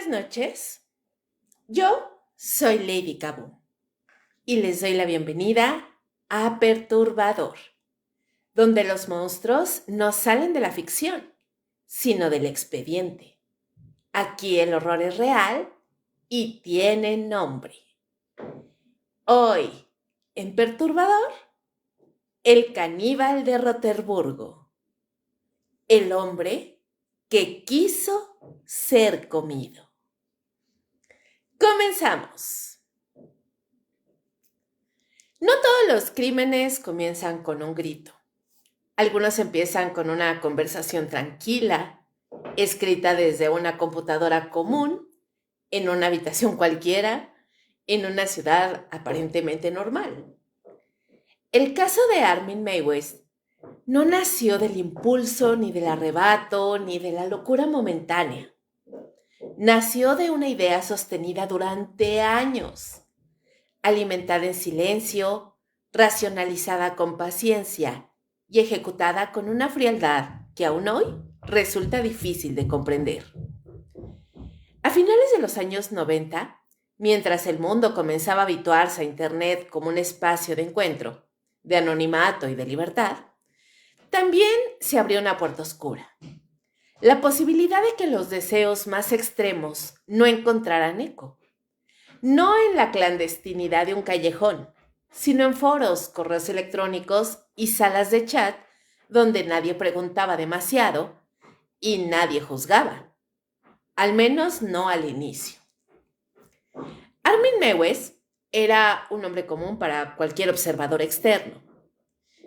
Buenas noches, yo soy Lady Gabu y les doy la bienvenida a Perturbador, donde los monstruos no salen de la ficción, sino del expediente. Aquí el horror es real y tiene nombre. Hoy, en Perturbador, el caníbal de Roterburgo, el hombre que quiso ser comido. Comenzamos. No todos los crímenes comienzan con un grito. Algunos empiezan con una conversación tranquila, escrita desde una computadora común, en una habitación cualquiera, en una ciudad aparentemente normal. El caso de Armin Meiwes no nació del impulso, ni del arrebato, ni de la locura momentánea. Nació de una idea sostenida durante años, alimentada en silencio, racionalizada con paciencia y ejecutada con una frialdad que aún hoy resulta difícil de comprender. A finales de los años 90, mientras el mundo comenzaba a habituarse a Internet como un espacio de encuentro, de anonimato y de libertad, también se abrió una puerta oscura. La posibilidad de que los deseos más extremos no encontraran eco. No en la clandestinidad de un callejón, sino en foros, correos electrónicos y salas de chat donde nadie preguntaba demasiado y nadie juzgaba, al menos no al inicio. Armin Meiwes era un hombre común para cualquier observador externo.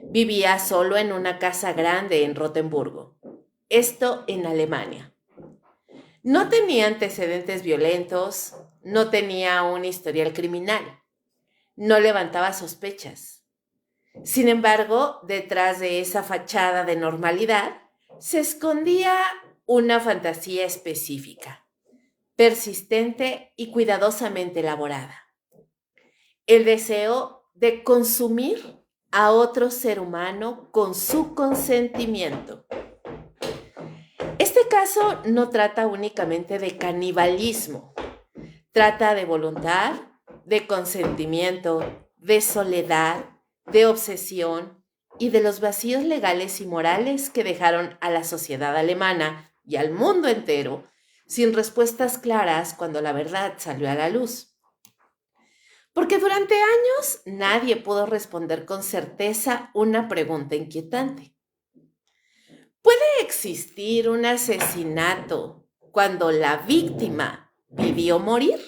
Vivía solo en una casa grande en Rotemburgo, esto en Alemania. No tenía antecedentes violentos, no tenía un historial criminal, no levantaba sospechas. Sin embargo, detrás de esa fachada de normalidad se escondía una fantasía específica, persistente y cuidadosamente elaborada. El deseo de consumir a otro ser humano con su consentimiento. Este caso no trata únicamente de canibalismo, trata de voluntad, de consentimiento, de soledad, de obsesión y de los vacíos legales y morales que dejaron a la sociedad alemana y al mundo entero sin respuestas claras cuando la verdad salió a la luz. Porque durante años nadie pudo responder con certeza una pregunta inquietante. ¿Puede existir un asesinato cuando la víctima pidió morir?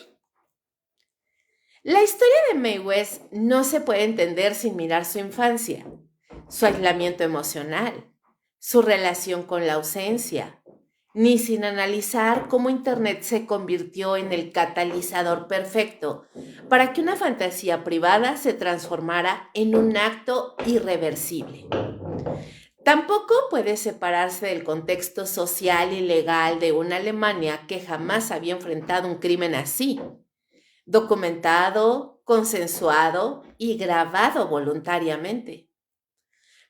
La historia de Meiwes no se puede entender sin mirar su infancia, su aislamiento emocional, su relación con la ausencia, ni sin analizar cómo Internet se convirtió en el catalizador perfecto para que una fantasía privada se transformara en un acto irreversible. Tampoco puede separarse del contexto social y legal de una Alemania que jamás había enfrentado un crimen así, documentado, consensuado y grabado voluntariamente.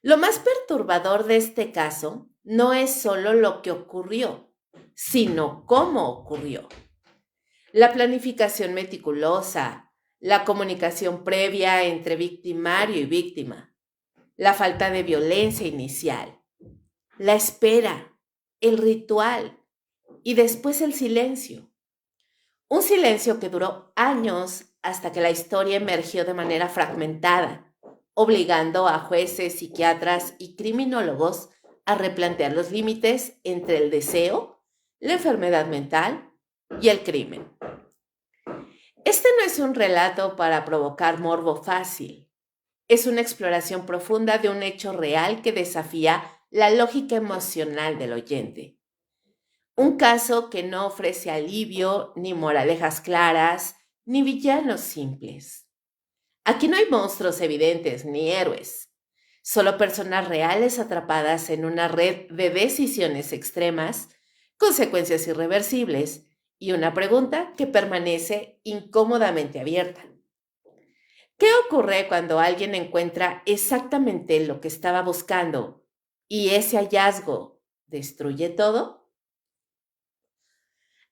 Lo más perturbador de este caso no es solo lo que ocurrió, sino cómo ocurrió. La planificación meticulosa, la comunicación previa entre victimario y víctima, la falta de violencia inicial, la espera, el ritual y después el silencio. Un silencio que duró años hasta que la historia emergió de manera fragmentada, obligando a jueces, psiquiatras y criminólogos a replantear los límites entre el deseo, la enfermedad mental y el crimen. Este no es un relato para provocar morbo fácil. Es una exploración profunda de un hecho real que desafía la lógica emocional del oyente. Un caso que no ofrece alivio, ni moralejas claras, ni villanos simples. Aquí no hay monstruos evidentes ni héroes, solo personas reales atrapadas en una red de decisiones extremas, consecuencias irreversibles y una pregunta que permanece incómodamente abierta. ¿Qué ocurre cuando alguien encuentra exactamente lo que estaba buscando y ese hallazgo destruye todo?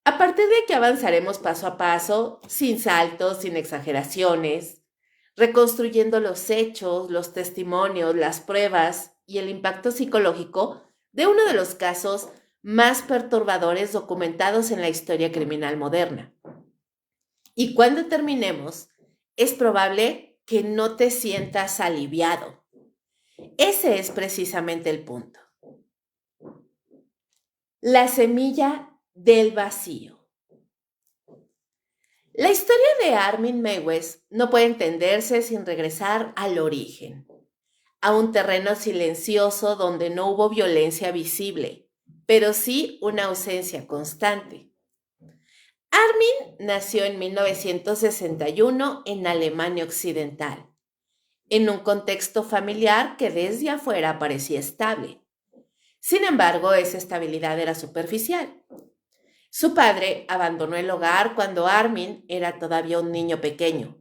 A partir de que avanzaremos paso a paso, sin saltos, sin exageraciones, reconstruyendo los hechos, los testimonios, las pruebas y el impacto psicológico de uno de los casos más perturbadores documentados en la historia criminal moderna. Y cuando terminemos, es probable que no te sientas aliviado. Ese es precisamente el punto. La semilla del vacío. La historia de Armin Meiwes no puede entenderse sin regresar al origen, a un terreno silencioso donde no hubo violencia visible, pero sí una ausencia constante. Armin nació en 1961 en Alemania Occidental, en un contexto familiar que desde afuera parecía estable. Sin embargo, esa estabilidad era superficial. Su padre abandonó el hogar cuando Armin era todavía un niño pequeño,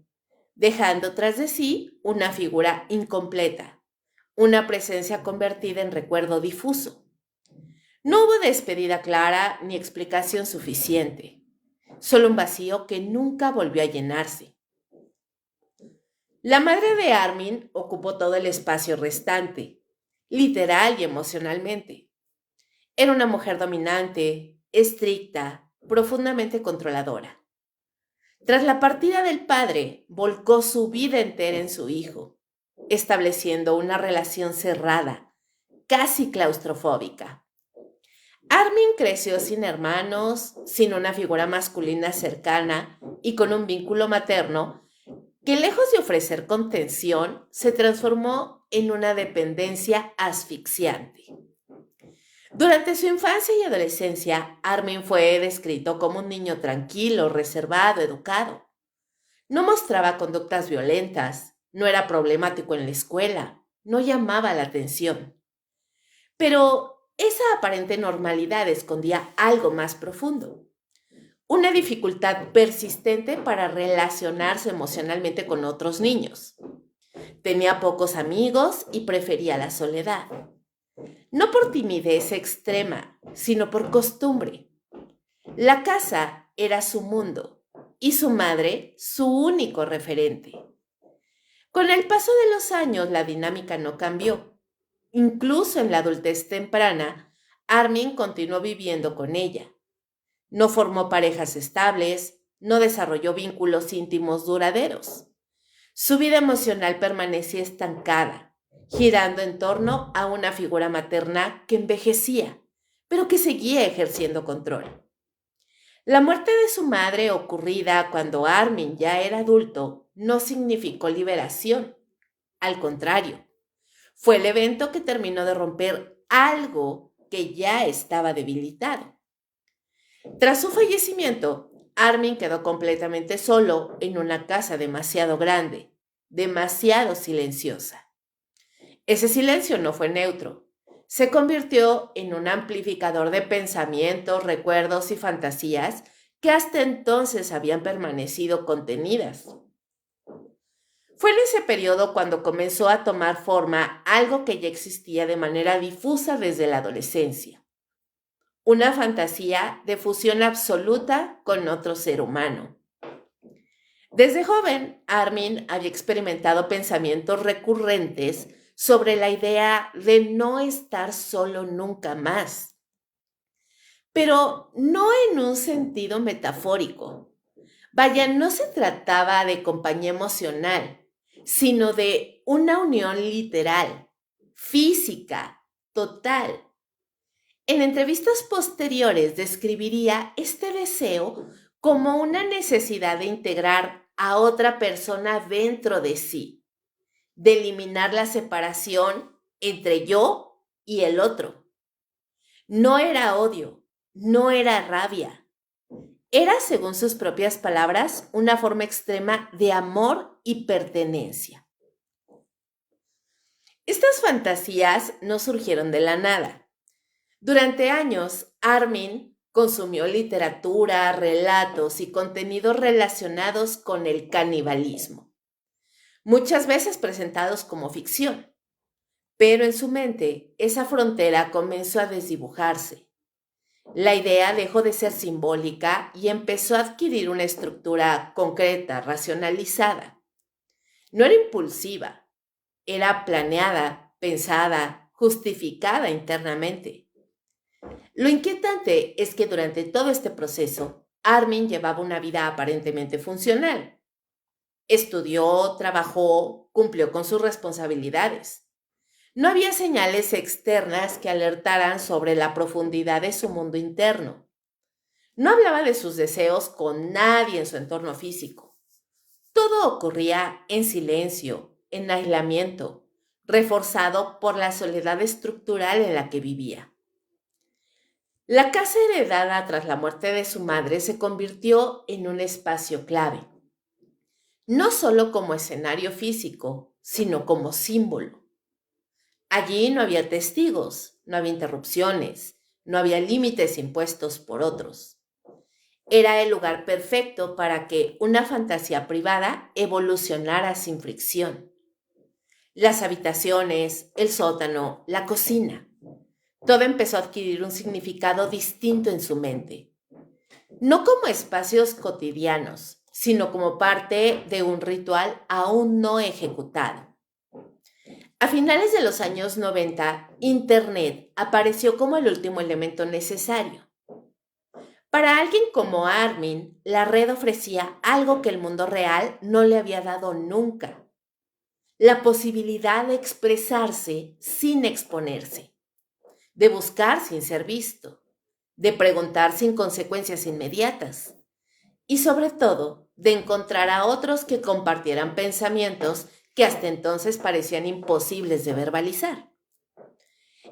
dejando tras de sí una figura incompleta, una presencia convertida en recuerdo difuso. No hubo despedida clara ni explicación suficiente, solo un vacío que nunca volvió a llenarse. La madre de Armin ocupó todo el espacio restante, literal y emocionalmente. Era una mujer dominante, estricta, profundamente controladora. Tras la partida del padre, volcó su vida entera en su hijo, estableciendo una relación cerrada, casi claustrofóbica. Armin creció sin hermanos, sin una figura masculina cercana y con un vínculo materno que, lejos de ofrecer contención, se transformó en una dependencia asfixiante. Durante su infancia y adolescencia, Armin fue descrito como un niño tranquilo, reservado, educado. No mostraba conductas violentas, no era problemático en la escuela, no llamaba la atención. Pero esa aparente normalidad escondía algo más profundo, una dificultad persistente para relacionarse emocionalmente con otros niños. Tenía pocos amigos y prefería la soledad. No por timidez extrema, sino por costumbre. La casa era su mundo y su madre su único referente. Con el paso de los años la dinámica no cambió. Incluso en la adultez temprana, Armin continuó viviendo con ella. No formó parejas estables, no desarrolló vínculos íntimos duraderos. Su vida emocional permanecía estancada, girando en torno a una figura materna que envejecía, pero que seguía ejerciendo control. La muerte de su madre, ocurrida cuando Armin ya era adulto, no significó liberación. Al contrario, fue el evento que terminó de romper algo que ya estaba debilitado. Tras su fallecimiento, Armin quedó completamente solo en una casa demasiado grande, demasiado silenciosa. Ese silencio no fue neutro. Se convirtió en un amplificador de pensamientos, recuerdos y fantasías que hasta entonces habían permanecido contenidas. Fue en ese periodo cuando comenzó a tomar forma algo que ya existía de manera difusa desde la adolescencia. Una fantasía de fusión absoluta con otro ser humano. Desde joven, Armin había experimentado pensamientos recurrentes sobre la idea de no estar solo nunca más, pero no en un sentido metafórico. Vaya, no se trataba de compañía emocional, sino de una unión literal, física, total. En entrevistas posteriores describiría este deseo como una necesidad de integrar a otra persona dentro de sí, de eliminar la separación entre yo y el otro. No era odio, no era rabia. Era, según sus propias palabras, una forma extrema de amor y pertenencia. Estas fantasías no surgieron de la nada. Durante años, Armin consumió literatura, relatos y contenidos relacionados con el canibalismo, muchas veces presentados como ficción, pero en su mente esa frontera comenzó a desdibujarse. La idea dejó de ser simbólica y empezó a adquirir una estructura concreta, racionalizada. No era impulsiva, era planeada, pensada, justificada internamente. Lo inquietante es que durante todo este proceso, Armin llevaba una vida aparentemente funcional. Estudió, trabajó, cumplió con sus responsabilidades. No había señales externas que alertaran sobre la profundidad de su mundo interno. No hablaba de sus deseos con nadie en su entorno físico. Todo ocurría en silencio, en aislamiento, reforzado por la soledad estructural en la que vivía. La casa heredada tras la muerte de su madre se convirtió en un espacio clave, no solo como escenario físico, sino como símbolo. Allí no había testigos, no había interrupciones, no había límites impuestos por otros. Era el lugar perfecto para que una fantasía privada evolucionara sin fricción. Las habitaciones, el sótano, la cocina, todo empezó a adquirir un significado distinto en su mente. No como espacios cotidianos, sino como parte de un ritual aún no ejecutado. A finales de los años 90, Internet apareció como el último elemento necesario. Para alguien como Armin, la red ofrecía algo que el mundo real no le había dado nunca: la posibilidad de expresarse sin exponerse, de buscar sin ser visto, de preguntar sin consecuencias inmediatas y sobre todo de encontrar a otros que compartieran pensamientos que hasta entonces parecían imposibles de verbalizar.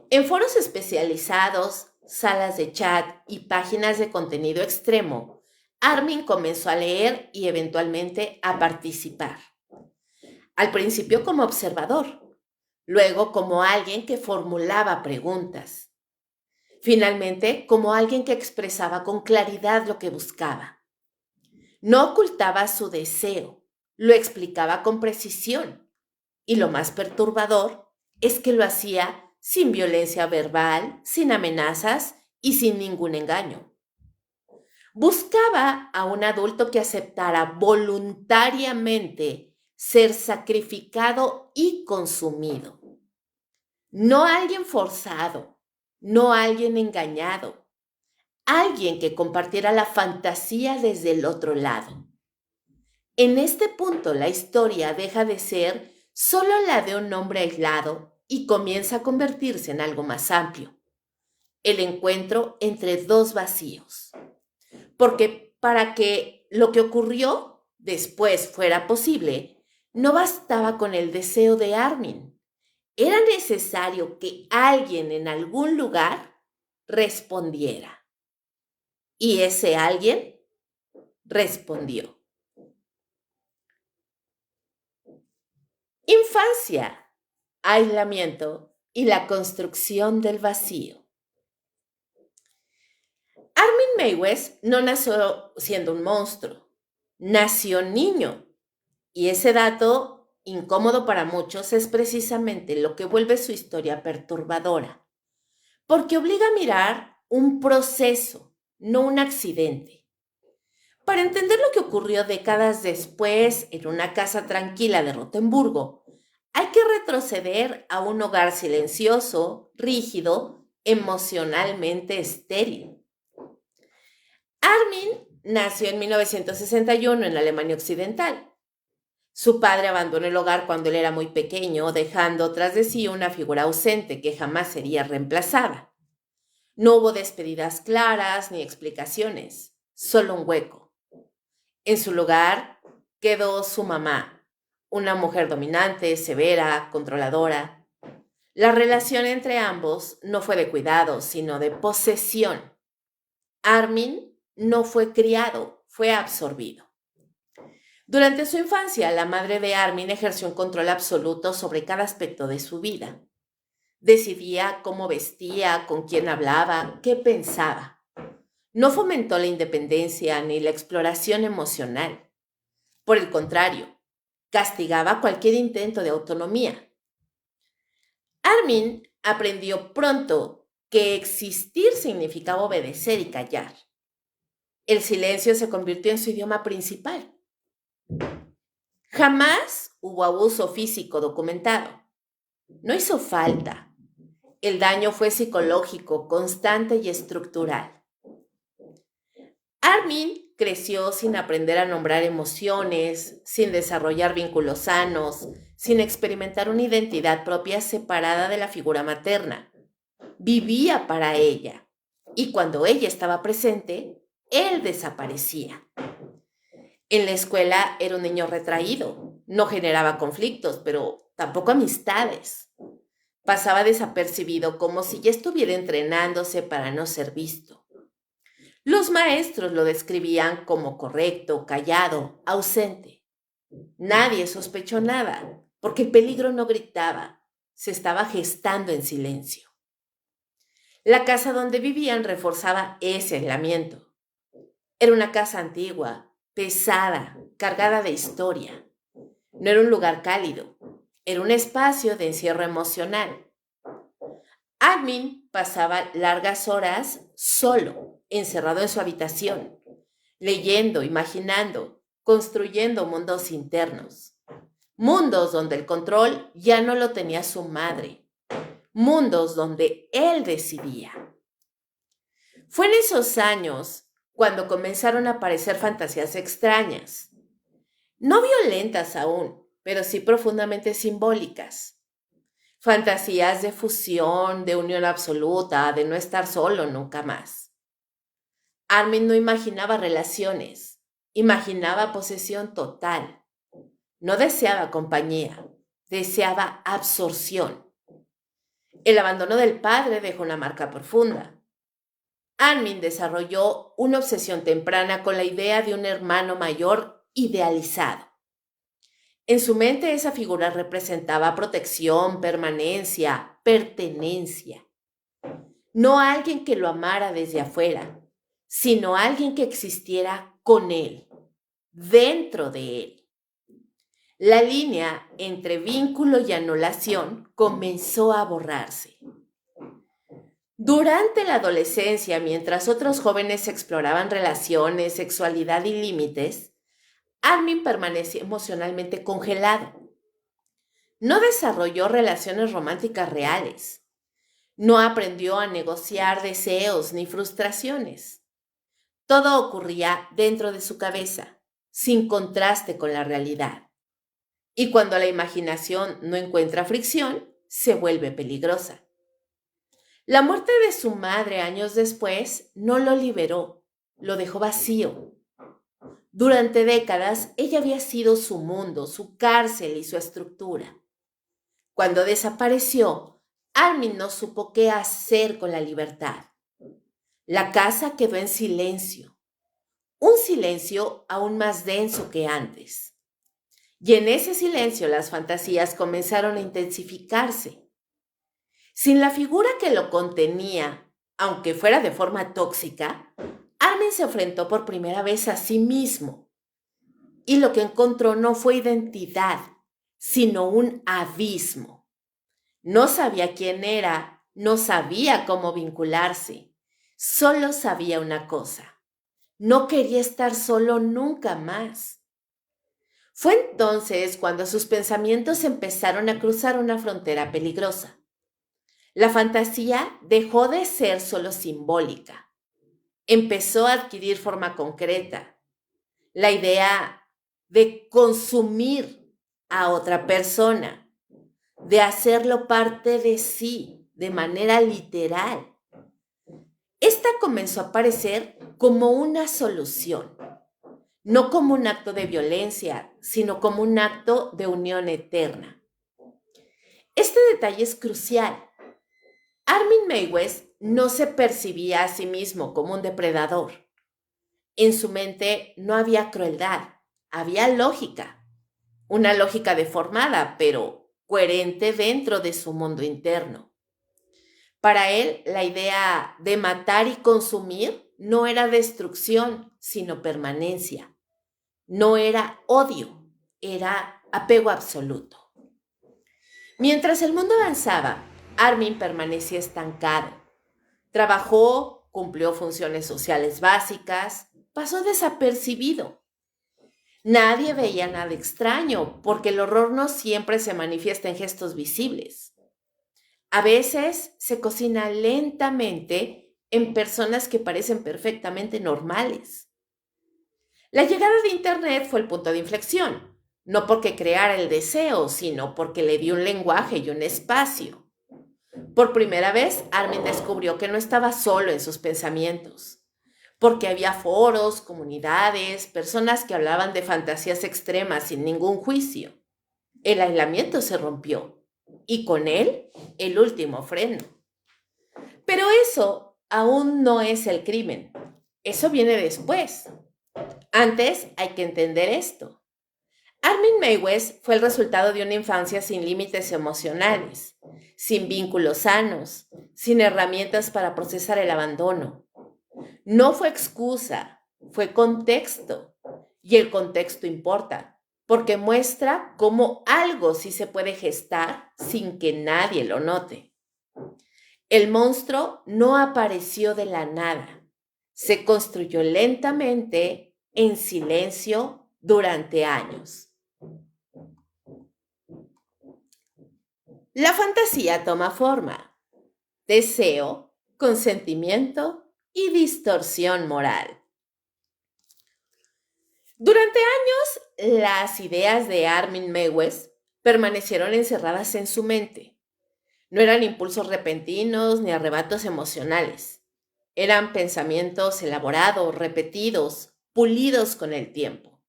En foros especializados, salas de chat y páginas de contenido extremo, Armin comenzó a leer y eventualmente a participar. Al principio como observador, luego como alguien que formulaba preguntas, finalmente como alguien que expresaba con claridad lo que buscaba. No ocultaba su deseo, lo explicaba con precisión. Y lo más perturbador es que lo hacía sin violencia verbal, sin amenazas y sin ningún engaño. Buscaba a un adulto que aceptara voluntariamente ser sacrificado y consumido. No alguien forzado, no alguien engañado, alguien que compartiera la fantasía desde el otro lado. En este punto, la historia deja de ser solo la de un hombre aislado y comienza a convertirse en algo más amplio: el encuentro entre dos vacíos. Porque para que lo que ocurrió después fuera posible, no bastaba con el deseo de Armin. Era necesario que alguien en algún lugar respondiera. Y ese alguien respondió. Infancia, aislamiento y la construcción del vacío. Armin Meiwes no nació siendo un monstruo, nació niño. Y ese dato, incómodo para muchos, es precisamente lo que vuelve su historia perturbadora, porque obliga a mirar un proceso, no un accidente. Para entender lo que ocurrió décadas después en una casa tranquila de Rotemburgo, hay que retroceder a un hogar silencioso, rígido, emocionalmente estéril. Armin nació en 1961 en Alemania Occidental. Su padre abandonó el hogar cuando él era muy pequeño, dejando tras de sí una figura ausente que jamás sería reemplazada. No hubo despedidas claras ni explicaciones, solo un hueco. En su lugar quedó su mamá, una mujer dominante, severa, controladora. La relación entre ambos no fue de cuidado, sino de posesión. Armin no fue criado, fue absorbido. Durante su infancia, la madre de Armin ejerció un control absoluto sobre cada aspecto de su vida. Decidía cómo vestía, con quién hablaba, qué pensaba. No fomentó la independencia ni la exploración emocional. Por el contrario, castigaba cualquier intento de autonomía. Armin aprendió pronto que existir significaba obedecer y callar. El silencio se convirtió en su idioma principal. Jamás hubo abuso físico documentado. No hizo falta. El daño fue psicológico, constante y estructural. Armin creció sin aprender a nombrar emociones, sin desarrollar vínculos sanos, sin experimentar una identidad propia separada de la figura materna. Vivía para ella, y cuando ella estaba presente, él desaparecía. En la escuela era un niño retraído, no generaba conflictos, pero tampoco amistades. Pasaba desapercibido como si ya estuviera entrenándose para no ser visto. Los maestros lo describían como correcto, callado, ausente. Nadie sospechó nada, porque el peligro no gritaba, se estaba gestando en silencio. La casa donde vivían reforzaba ese aislamiento. Era una casa antigua, pesada, cargada de historia. No era un lugar cálido, era un espacio de encierro emocional. Armin pasaba largas horas solo, encerrado en su habitación, leyendo, imaginando, construyendo mundos internos. Mundos donde el control ya no lo tenía su madre. Mundos donde él decidía. Fue en esos años cuando comenzaron a aparecer fantasías extrañas. No violentas aún, pero sí profundamente simbólicas. Fantasías de fusión, de unión absoluta, de no estar solo nunca más. Armin no imaginaba relaciones, imaginaba posesión total. No deseaba compañía, deseaba absorción. El abandono del padre dejó una marca profunda. Armin desarrolló una obsesión temprana con la idea de un hermano mayor idealizado. En su mente esa figura representaba protección, permanencia, pertenencia. No alguien que lo amara desde afuera, sino alguien que existiera con él, dentro de él. La línea entre vínculo y anulación comenzó a borrarse. Durante la adolescencia, mientras otros jóvenes exploraban relaciones, sexualidad y límites, Armin permaneció emocionalmente congelado. No desarrolló relaciones románticas reales. No aprendió a negociar deseos ni frustraciones. Todo ocurría dentro de su cabeza, sin contraste con la realidad. Y cuando la imaginación no encuentra fricción, se vuelve peligrosa. La muerte de su madre años después no lo liberó, lo dejó vacío. Durante décadas, ella había sido su mundo, su cárcel y su estructura. Cuando desapareció, Armin no supo qué hacer con la libertad. La casa quedó en silencio, un silencio aún más denso que antes. Y en ese silencio las fantasías comenzaron a intensificarse. Sin la figura que lo contenía, aunque fuera de forma tóxica, Armin se enfrentó por primera vez a sí mismo. Y lo que encontró no fue identidad, sino un abismo. No sabía quién era, no sabía cómo vincularse. Solo sabía una cosa: no quería estar solo nunca más. Fue entonces cuando sus pensamientos empezaron a cruzar una frontera peligrosa. La fantasía dejó de ser solo simbólica. Empezó a adquirir forma concreta. La idea de consumir a otra persona, de hacerlo parte de sí, de manera literal. Esta comenzó a aparecer como una solución, no como un acto de violencia, sino como un acto de unión eterna. Este detalle es crucial. Armin Meiwes no se percibía a sí mismo como un depredador. En su mente no había crueldad, había lógica. Una lógica deformada, pero coherente dentro de su mundo interno. Para él, la idea de matar y consumir no era destrucción, sino permanencia. No era odio, era apego absoluto. Mientras el mundo avanzaba, Armin permanecía estancado. Trabajó, cumplió funciones sociales básicas, pasó desapercibido. Nadie veía nada extraño, porque el horror no siempre se manifiesta en gestos visibles. A veces se cocina lentamente en personas que parecen perfectamente normales. La llegada de Internet fue el punto de inflexión, no porque creara el deseo, sino porque le dio un lenguaje y un espacio. Por primera vez, Armin descubrió que no estaba solo en sus pensamientos, porque había foros, comunidades, personas que hablaban de fantasías extremas sin ningún juicio. El aislamiento se rompió y con él el último freno. Pero eso aún no es el crimen. Eso viene después. Antes hay que entender esto. Armin Meiwes fue el resultado de una infancia sin límites emocionales, sin vínculos sanos, sin herramientas para procesar el abandono. No fue excusa, fue contexto. Y el contexto importa, porque muestra cómo algo sí se puede gestar sin que nadie lo note. El monstruo no apareció de la nada. Se construyó lentamente, en silencio, durante años. La fantasía toma forma: deseo, consentimiento y distorsión moral. Durante años, las ideas de Armin Meiwes permanecieron encerradas en su mente. No eran impulsos repentinos ni arrebatos emocionales. Eran pensamientos elaborados, repetidos, pulidos con el tiempo.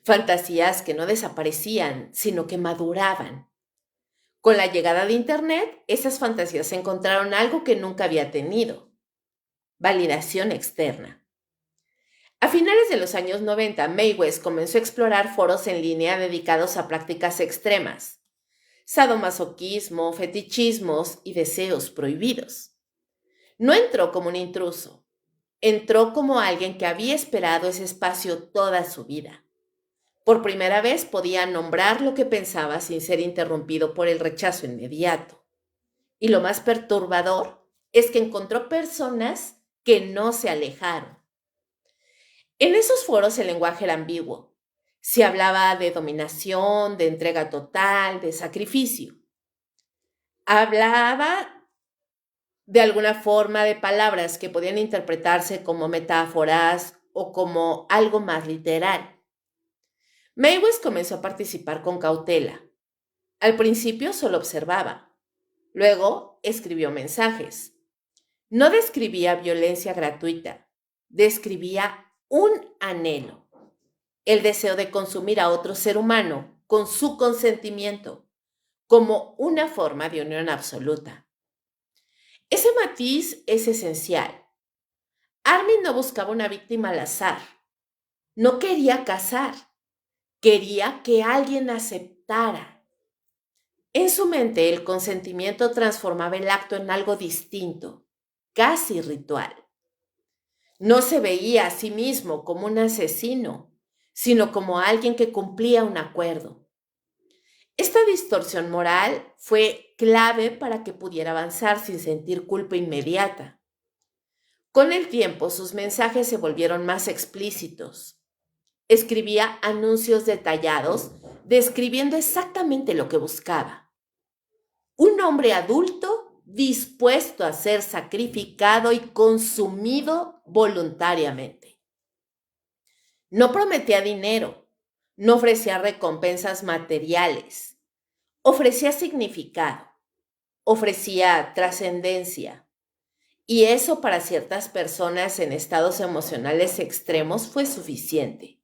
Fantasías que no desaparecían, sino que maduraban. Con la llegada de Internet, esas fantasías encontraron algo que nunca había tenido: validación externa. A finales de los años 90, Meiwes comenzó a explorar foros en línea dedicados a prácticas extremas: sadomasoquismo, fetichismos y deseos prohibidos. No entró como un intruso, entró como alguien que había esperado ese espacio toda su vida. Por primera vez podía nombrar lo que pensaba sin ser interrumpido por el rechazo inmediato. Y lo más perturbador es que encontró personas que no se alejaron. En esos foros el lenguaje era ambiguo. Se hablaba de dominación, de entrega total, de sacrificio. Hablaba de alguna forma de palabras que podían interpretarse como metáforas o como algo más literal. Meiwes comenzó a participar con cautela. Al principio solo observaba. Luego escribió mensajes. No describía violencia gratuita, describía un anhelo: el deseo de consumir a otro ser humano con su consentimiento, como una forma de unión absoluta. Ese matiz es esencial. Armin no buscaba una víctima al azar. No quería cazar. Quería que alguien aceptara. En su mente, el consentimiento transformaba el acto en algo distinto, casi ritual. No se veía a sí mismo como un asesino, sino como alguien que cumplía un acuerdo. Esta distorsión moral fue clave para que pudiera avanzar sin sentir culpa inmediata. Con el tiempo, sus mensajes se volvieron más explícitos. Escribía anuncios detallados, describiendo exactamente lo que buscaba: un hombre adulto dispuesto a ser sacrificado y consumido voluntariamente. No prometía dinero, no ofrecía recompensas materiales, ofrecía significado, ofrecía trascendencia. Y eso, para ciertas personas en estados emocionales extremos, fue suficiente.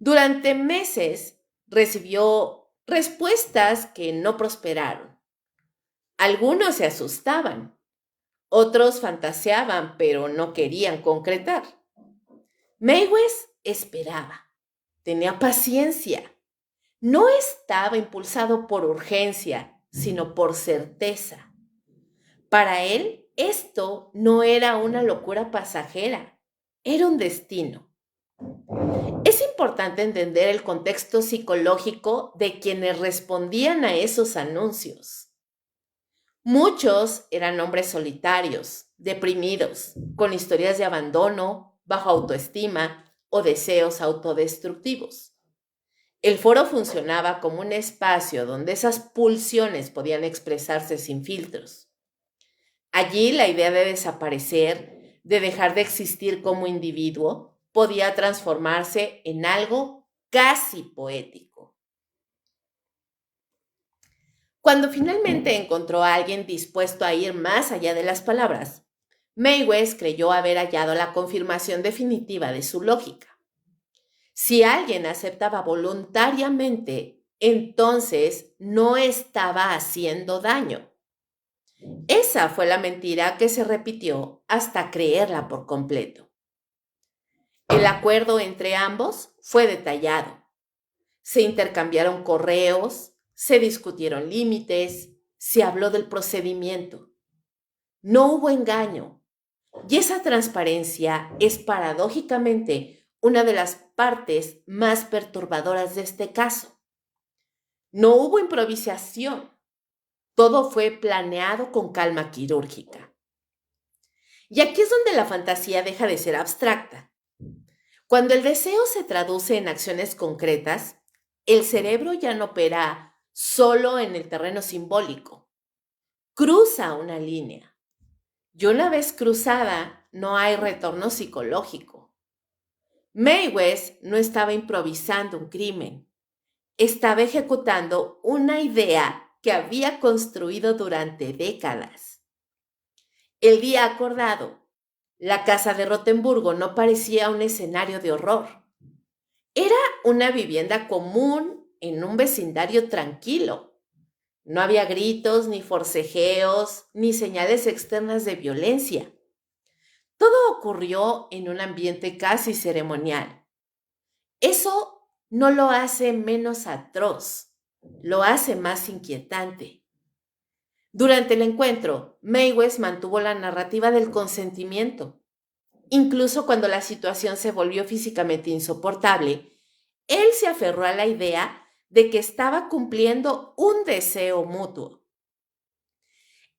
Durante meses recibió respuestas que no prosperaron. Algunos se asustaban, otros fantaseaban, pero no querían concretar. Meiwes esperaba, tenía paciencia. No estaba impulsado por urgencia, sino por certeza. Para él, esto no era una locura pasajera, era un destino. Es importante entender el contexto psicológico de quienes respondían a esos anuncios. Muchos eran hombres solitarios, deprimidos, con historias de abandono, bajo autoestima o deseos autodestructivos. El foro funcionaba como un espacio donde esas pulsiones podían expresarse sin filtros. Allí la idea de desaparecer, de dejar de existir como individuo, podía transformarse en algo casi poético. Cuando finalmente encontró a alguien dispuesto a ir más allá de las palabras, Mae West creyó haber hallado la confirmación definitiva de su lógica. Si alguien aceptaba voluntariamente, entonces no estaba haciendo daño. Esa fue la mentira que se repitió hasta creerla por completo. El acuerdo entre ambos fue detallado. Se intercambiaron correos, se discutieron límites, se habló del procedimiento. No hubo engaño. Y esa transparencia es paradójicamente una de las partes más perturbadoras de este caso. No hubo improvisación. Todo fue planeado con calma quirúrgica. Y aquí es donde la fantasía deja de ser abstracta. Cuando el deseo se traduce en acciones concretas, el cerebro ya no opera solo en el terreno simbólico. Cruza una línea. Y una vez cruzada, no hay retorno psicológico. Mae West no estaba improvisando un crimen. Estaba ejecutando una idea que había construido durante décadas. El día acordado, la casa de Rotemburgo no parecía un escenario de horror. Era una vivienda común en un vecindario tranquilo. No había gritos, ni forcejeos, ni señales externas de violencia. Todo ocurrió en un ambiente casi ceremonial. Eso no lo hace menos atroz, lo hace más inquietante. Durante el encuentro, Mae West mantuvo la narrativa del consentimiento. Incluso cuando la situación se volvió físicamente insoportable, él se aferró a la idea de que estaba cumpliendo un deseo mutuo.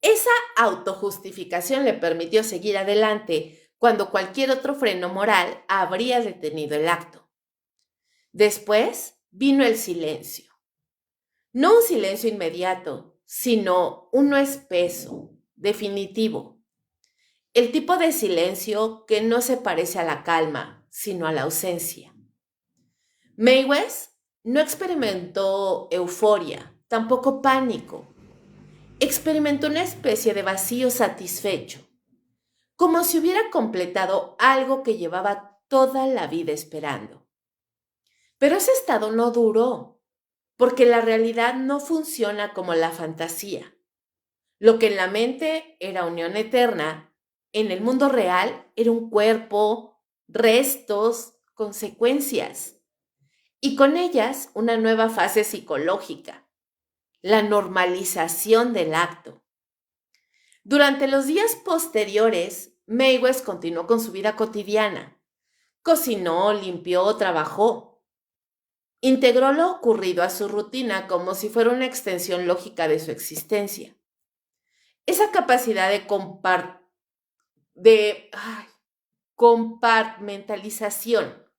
Esa autojustificación le permitió seguir adelante cuando cualquier otro freno moral habría detenido el acto. Después vino el silencio. No un silencio inmediato, sino uno espeso, definitivo. El tipo de silencio que no se parece a la calma, sino a la ausencia. Mae West no experimentó euforia, tampoco pánico. Experimentó una especie de vacío satisfecho, como si hubiera completado algo que llevaba toda la vida esperando. Pero ese estado no duró, porque la realidad no funciona como la fantasía. Lo que en la mente era unión eterna, en el mundo real era un cuerpo, restos, consecuencias, y con ellas una nueva fase psicológica, la normalización del acto. Durante los días posteriores, Mae West continuó con su vida cotidiana. Cocinó, limpió, trabajó. Integró lo ocurrido a su rutina como si fuera una extensión lógica de su existencia. Esa capacidad de compartmentalización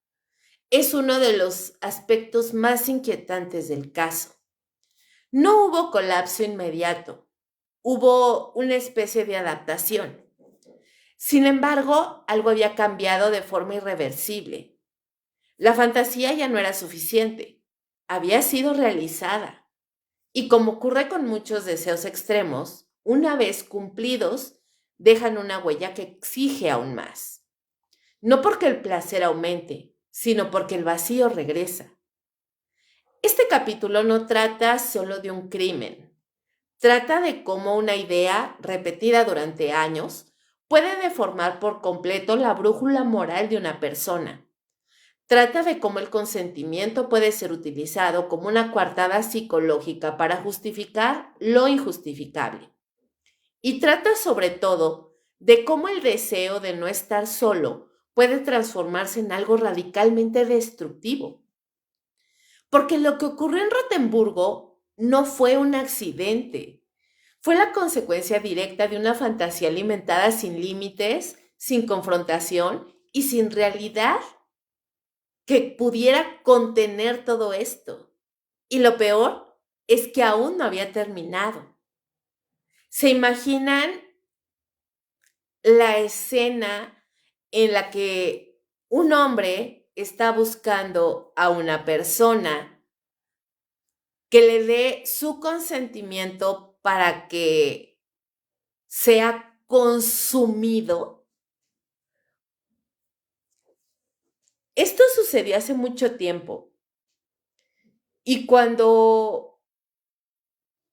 es uno de los aspectos más inquietantes del caso. No hubo colapso inmediato, hubo una especie de adaptación. Sin embargo, algo había cambiado de forma irreversible. La fantasía ya no era suficiente, había sido realizada. Y como ocurre con muchos deseos extremos, una vez cumplidos, dejan una huella que exige aún más. No porque el placer aumente, sino porque el vacío regresa. Este capítulo no trata solo de un crimen. Trata de cómo una idea, repetida durante años, puede deformar por completo la brújula moral de una persona. Trata de cómo el consentimiento puede ser utilizado como una coartada psicológica para justificar lo injustificable. Y trata sobre todo de cómo el deseo de no estar solo puede transformarse en algo radicalmente destructivo. Porque lo que ocurrió en Rotemburgo no fue un accidente, Fue la consecuencia directa de una fantasía alimentada sin límites, sin confrontación y sin realidad que pudiera contener todo esto. Y lo peor es que aún no había terminado. ¿Se imaginan la escena en la que un hombre está buscando a una persona que le dé su consentimiento para que sea consumido? Esto sucedió hace mucho tiempo y cuando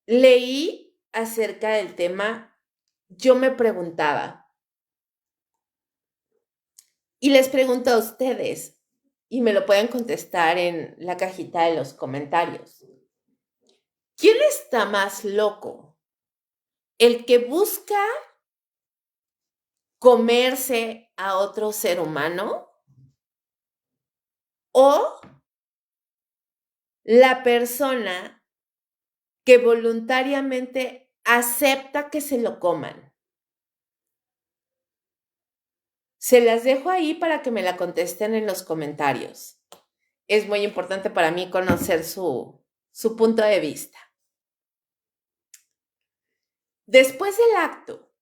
leí acerca del tema, yo me preguntaba, y les pregunto a ustedes, y me lo pueden contestar en la cajita de los comentarios. ¿Quién está más loco? ¿El que busca comerse a otro ser humano o la persona que voluntariamente acepta que se lo coman? Se las dejo ahí para que me la contesten en los comentarios. Es muy importante para mí conocer su punto de vista. Después del acto,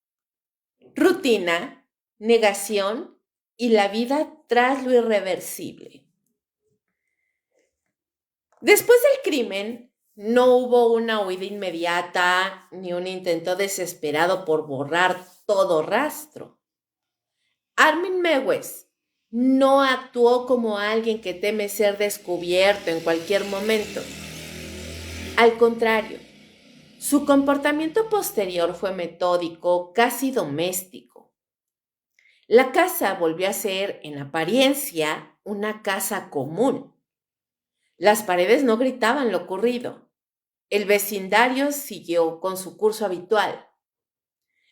rutina, negación y la vida tras lo irreversible. Después del crimen, no hubo una huida inmediata ni un intento desesperado por borrar todo rastro. Armin Meiwes no actuó como alguien que teme ser descubierto en cualquier momento. Al contrario, su comportamiento posterior fue metódico, casi doméstico. La casa volvió a ser, en apariencia, una casa común. Las paredes no gritaban lo ocurrido. El vecindario siguió con su curso habitual.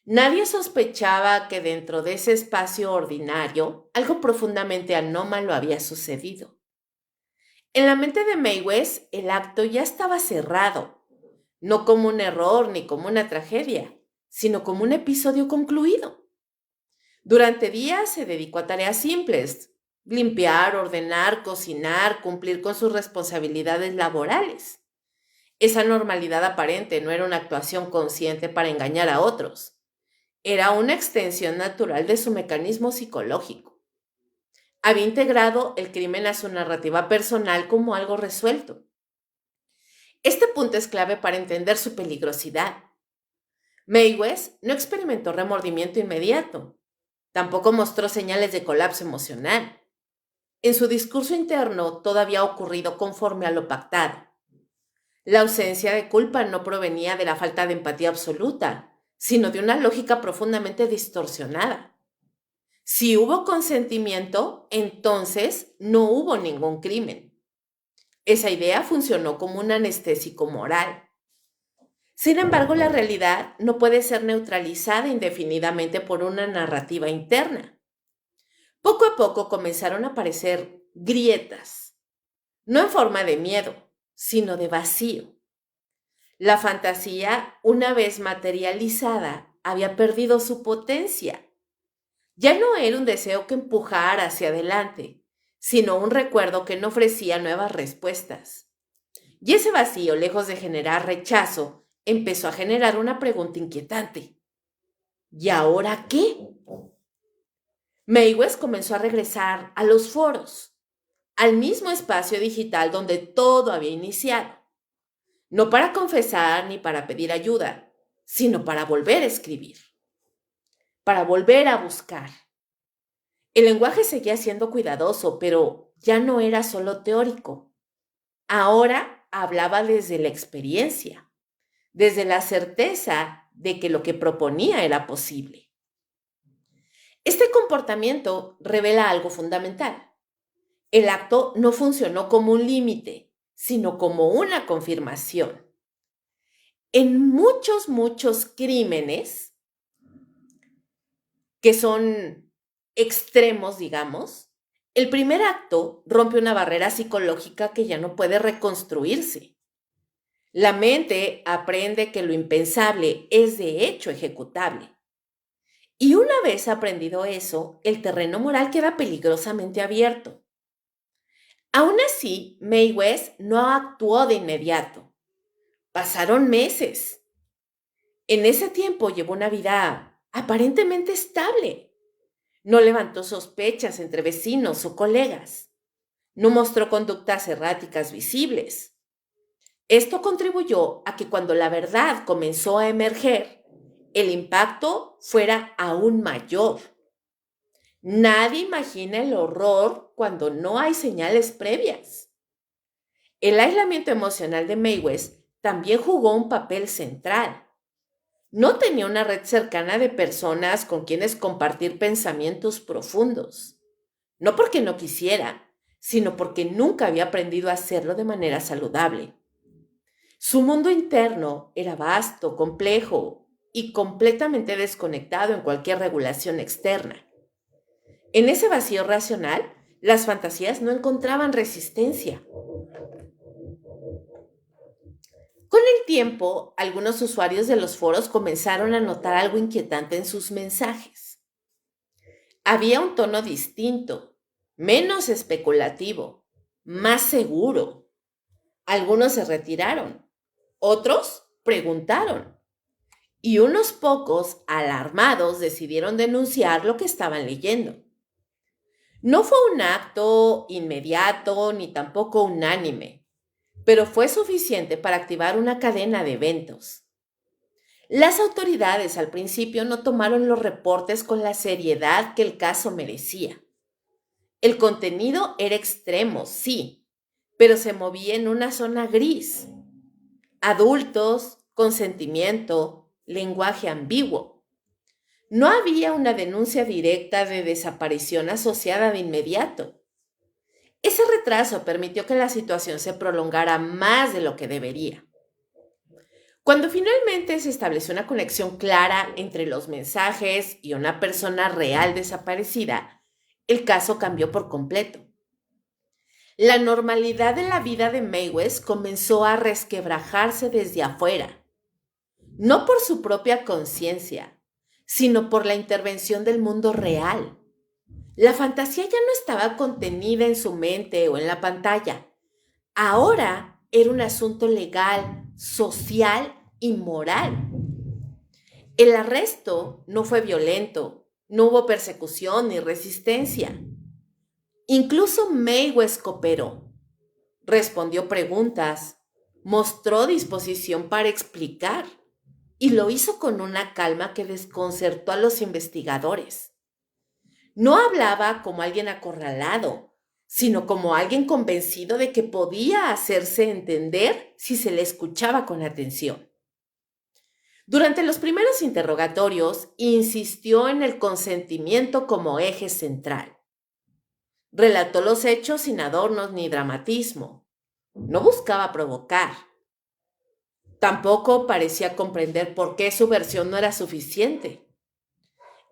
Nadie sospechaba que dentro de ese espacio ordinario algo profundamente anómalo había sucedido. En la mente de Meiwes, el acto ya estaba cerrado, no como un error ni como una tragedia, sino como un episodio concluido. Durante días se dedicó a tareas simples: limpiar, ordenar, cocinar, cumplir con sus responsabilidades laborales. Esa normalidad aparente no era una actuación consciente para engañar a otros. Era una extensión natural de su mecanismo psicológico. Había integrado el crimen a su narrativa personal como algo resuelto. Este punto es clave para entender su peligrosidad. Meiwes no experimentó remordimiento inmediato. Tampoco mostró señales de colapso emocional. En su discurso interno todo había ocurrido conforme a lo pactado. La ausencia de culpa no provenía de la falta de empatía absoluta, sino de una lógica profundamente distorsionada. Si hubo consentimiento, entonces no hubo ningún crimen. Esa idea funcionó como un anestésico moral. Sin embargo, la realidad no puede ser neutralizada indefinidamente por una narrativa interna. Poco a poco comenzaron a aparecer grietas, no en forma de miedo, sino de vacío. La fantasía, una vez materializada, había perdido su potencia. Ya no era un deseo que empujara hacia adelante, sino un recuerdo que no ofrecía nuevas respuestas. Y ese vacío, lejos de generar rechazo, empezó a generar una pregunta inquietante. ¿Y ahora qué? Meiwes comenzó a regresar a los foros, al mismo espacio digital donde todo había iniciado, no para confesar ni para pedir ayuda, sino para volver a escribir, para volver a buscar. El lenguaje seguía siendo cuidadoso, pero ya no era solo teórico. Ahora hablaba desde la experiencia, desde la certeza de que lo que proponía era posible. Este comportamiento revela algo fundamental. El acto no funcionó como un límite, sino como una confirmación. En muchos crímenes que son extremos, digamos, el primer acto rompe una barrera psicológica que ya no puede reconstruirse. La mente aprende que lo impensable es de hecho ejecutable. Y una vez aprendido eso, el terreno moral queda peligrosamente abierto. Aún así, Mae West no actuó de inmediato. Pasaron meses. En ese tiempo llevó una vida aparentemente estable. No levantó sospechas entre vecinos o colegas. No mostró conductas erráticas visibles. Esto contribuyó a que cuando la verdad comenzó a emerger, el impacto fuera aún mayor. Nadie imagina el horror cuando no hay señales previas. El aislamiento emocional de Mae West también jugó un papel central. No tenía una red cercana de personas con quienes compartir pensamientos profundos. No porque no quisiera, sino porque nunca había aprendido a hacerlo de manera saludable. Su mundo interno era vasto, complejo y completamente desconectado en cualquier regulación externa. En ese vacío racional, las fantasías no encontraban resistencia. Con el tiempo, algunos usuarios de los foros comenzaron a notar algo inquietante en sus mensajes. Había un tono distinto, menos especulativo, más seguro. Algunos se retiraron, otros preguntaron, y unos pocos, alarmados, decidieron denunciar lo que estaban leyendo. No fue un acto inmediato ni tampoco unánime, pero fue suficiente para activar una cadena de eventos. Las autoridades al principio no tomaron los reportes con la seriedad que el caso merecía. El contenido era extremo, sí, pero se movía en una zona gris. Adultos, consentimiento, lenguaje ambiguo. No había una denuncia directa de desaparición asociada de inmediato. Ese retraso permitió que la situación se prolongara más de lo que debería. Cuando finalmente se estableció una conexión clara entre los mensajes y una persona real desaparecida, el caso cambió por completo. La normalidad de la vida de Mae West comenzó a resquebrajarse desde afuera, no por su propia conciencia, sino por la intervención del mundo real. La fantasía ya no estaba contenida en su mente o en la pantalla. Ahora era un asunto legal, social y moral. El arresto no fue violento, no hubo persecución ni resistencia. Incluso Mae West cooperó, respondió preguntas, mostró disposición para explicar y lo hizo con una calma que desconcertó a los investigadores. No hablaba como alguien acorralado, sino como alguien convencido de que podía hacerse entender si se le escuchaba con atención. Durante los primeros interrogatorios, insistió en el consentimiento como eje central. Relató los hechos sin adornos ni dramatismo. No buscaba provocar. Tampoco parecía comprender por qué su versión no era suficiente.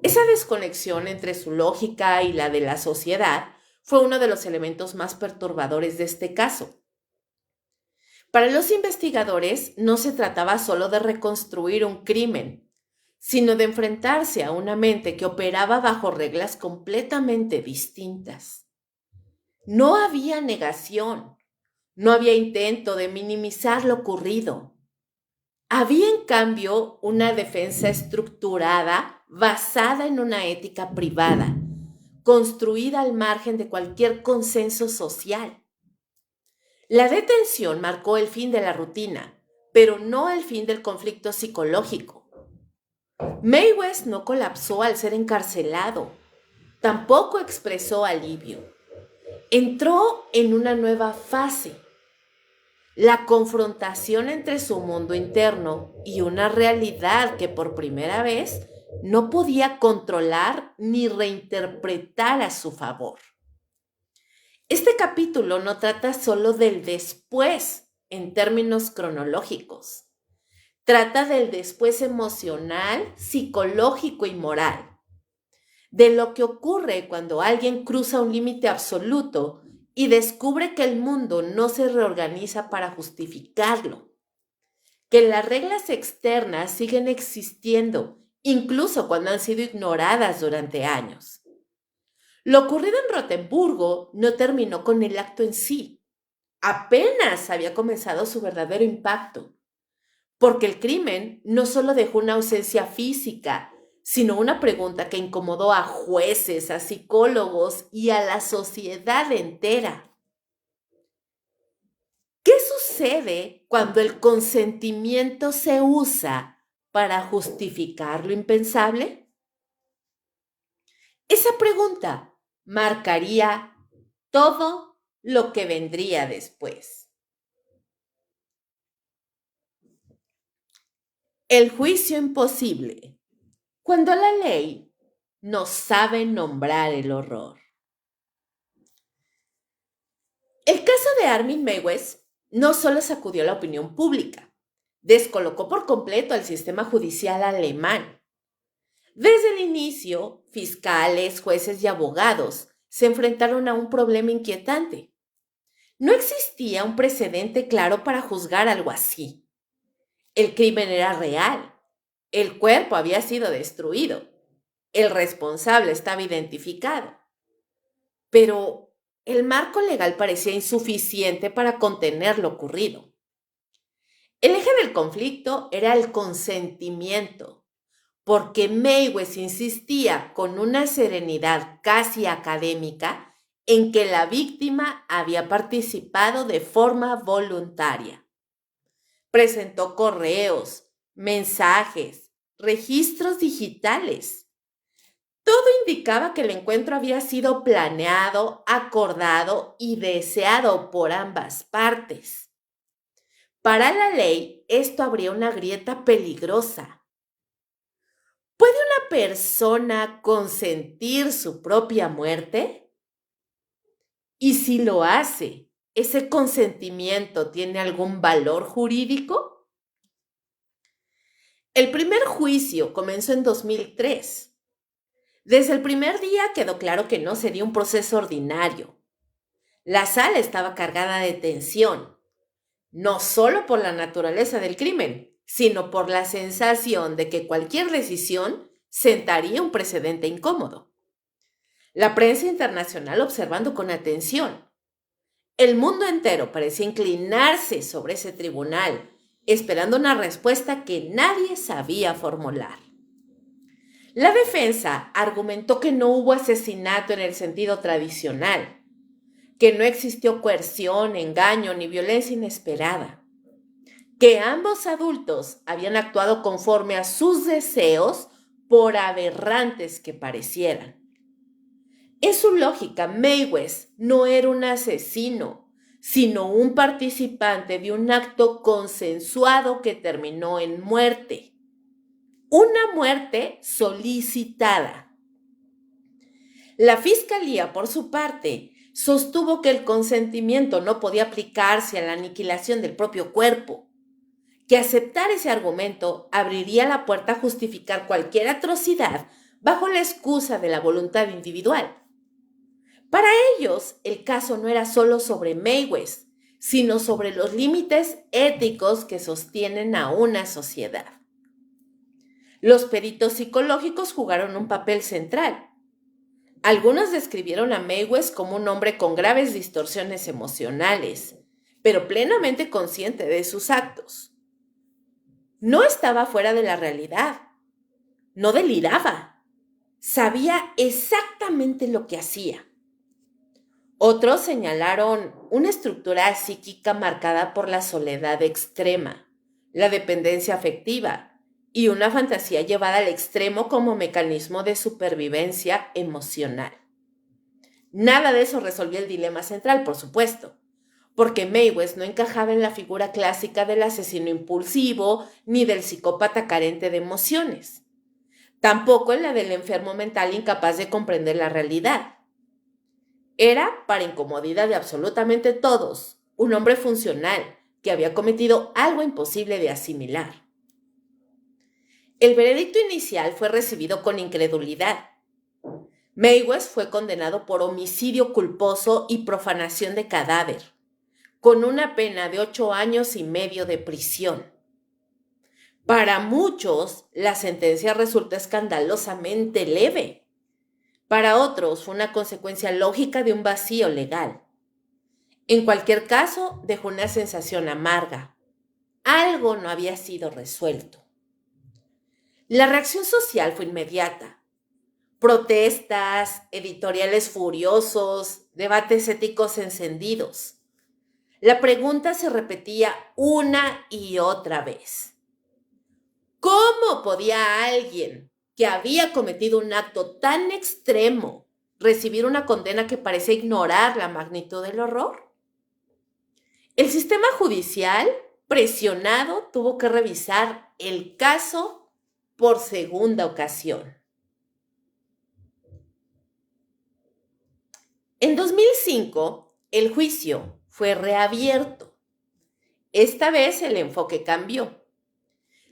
Esa desconexión entre su lógica y la de la sociedad fue uno de los elementos más perturbadores de este caso. Para los investigadores no se trataba solo de reconstruir un crimen, sino de enfrentarse a una mente que operaba bajo reglas completamente distintas. No había negación, no había intento de minimizar lo ocurrido. Había, en cambio, una defensa estructurada basada en una ética privada, construida al margen de cualquier consenso social. La detención marcó el fin de la rutina, pero no el fin del conflicto psicológico. Mae West no colapsó al ser encarcelado, tampoco expresó alivio. Entró en una nueva fase, la confrontación entre su mundo interno y una realidad que por primera vez no podía controlar ni reinterpretar a su favor. Este capítulo no trata solo del después en términos cronológicos. Trata del después emocional, psicológico y moral. De lo que ocurre cuando alguien cruza un límite absoluto y descubre que el mundo no se reorganiza para justificarlo. que las reglas externas siguen existiendo, incluso cuando han sido ignoradas durante años. Lo ocurrido en Rotemburgo no terminó con el acto en sí. Apenas había comenzado su verdadero impacto, porque el crimen no solo dejó una ausencia física, sino una pregunta que incomodó a jueces, a psicólogos y a la sociedad entera. ¿Qué sucede cuando el consentimiento se usa para justificar lo impensable? Esa pregunta marcaría todo lo que vendría después. El juicio imposible. Cuando la ley no sabe nombrar el horror. El caso de Armin Meiwes no solo sacudió la opinión pública, descolocó por completo al sistema judicial alemán. Desde el inicio, fiscales, jueces y abogados se enfrentaron a un problema inquietante. No existía un precedente claro para juzgar algo así. El crimen era real, el cuerpo había sido destruido, el responsable estaba identificado, pero el marco legal parecía insuficiente para contener lo ocurrido. El eje del conflicto era el consentimiento, porque Meiwes insistía con una serenidad casi académica en que la víctima había participado de forma voluntaria. Presentó correos, mensajes, registros digitales. Todo indicaba que el encuentro había sido planeado, acordado y deseado por ambas partes. Para la ley, esto habría una grieta peligrosa. ¿Puede una persona consentir su propia muerte? Y si lo hace, ¿ese consentimiento tiene algún valor jurídico? El primer juicio comenzó en 2003. Desde el primer día quedó claro que no sería un proceso ordinario. La sala estaba cargada de tensión, no solo por la naturaleza del crimen, sino por la sensación de que cualquier decisión sentaría un precedente incómodo. La prensa internacional observando con atención. El mundo entero parecía inclinarse sobre ese tribunal, esperando una respuesta que nadie sabía formular. La defensa argumentó que no hubo asesinato en el sentido tradicional, que no existió coerción, engaño ni violencia inesperada, que ambos adultos habían actuado conforme a sus deseos por aberrantes que parecieran. En su lógica, Meiwes no era un asesino, sino un participante de un acto consensuado que terminó en muerte. Una muerte solicitada. La fiscalía, por su parte, sostuvo que el consentimiento no podía aplicarse a la aniquilación del propio cuerpo, que aceptar ese argumento abriría la puerta a justificar cualquier atrocidad bajo la excusa de la voluntad individual. Para ellos, el caso no era solo sobre Meiwes, sino sobre los límites éticos que sostienen a una sociedad. Los peritos psicológicos jugaron un papel central. Algunos describieron a Meiwes como un hombre con graves distorsiones emocionales, pero plenamente consciente de sus actos. No estaba fuera de la realidad, no deliraba, sabía exactamente lo que hacía. Otros señalaron una estructura psíquica marcada por la soledad extrema, la dependencia afectiva y una fantasía llevada al extremo como mecanismo de supervivencia emocional. Nada de eso resolvió el dilema central, por supuesto, porque Meiwes no encajaba en la figura clásica del asesino impulsivo ni del psicópata carente de emociones, tampoco en la del enfermo mental incapaz de comprender la realidad. Era, para incomodidad de absolutamente todos, un hombre funcional que había cometido algo imposible de asimilar. El veredicto inicial fue recibido con incredulidad. Meiwes fue condenado por homicidio culposo y profanación de cadáver, con una pena de 8 años y medio de prisión. Para muchos, la sentencia resulta escandalosamente leve. Para otros, fue una consecuencia lógica de un vacío legal. En cualquier caso, dejó una sensación amarga. Algo no había sido resuelto. La reacción social fue inmediata. Protestas, editoriales furiosos, debates éticos encendidos. La pregunta se repetía una y otra vez. ¿Cómo podía alguien que había cometido un acto tan extremo recibir una condena que parecía ignorar la magnitud del horror? El sistema judicial, presionado, tuvo que revisar el caso por segunda ocasión. En 2005, el juicio fue reabierto. Esta vez el enfoque cambió.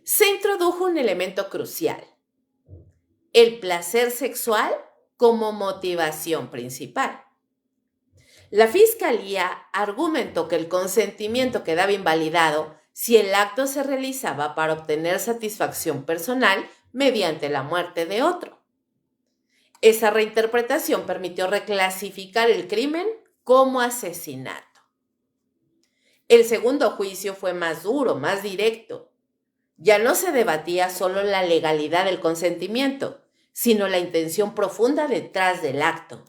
Se introdujo un elemento crucial: el placer sexual como motivación principal. La fiscalía argumentó que el consentimiento quedaba invalidado si el acto se realizaba para obtener satisfacción personal mediante la muerte de otro. Esa reinterpretación permitió reclasificar el crimen como asesinato. El segundo juicio fue más duro, más directo. Ya no se debatía solo la legalidad del consentimiento, sino la intención profunda detrás del acto.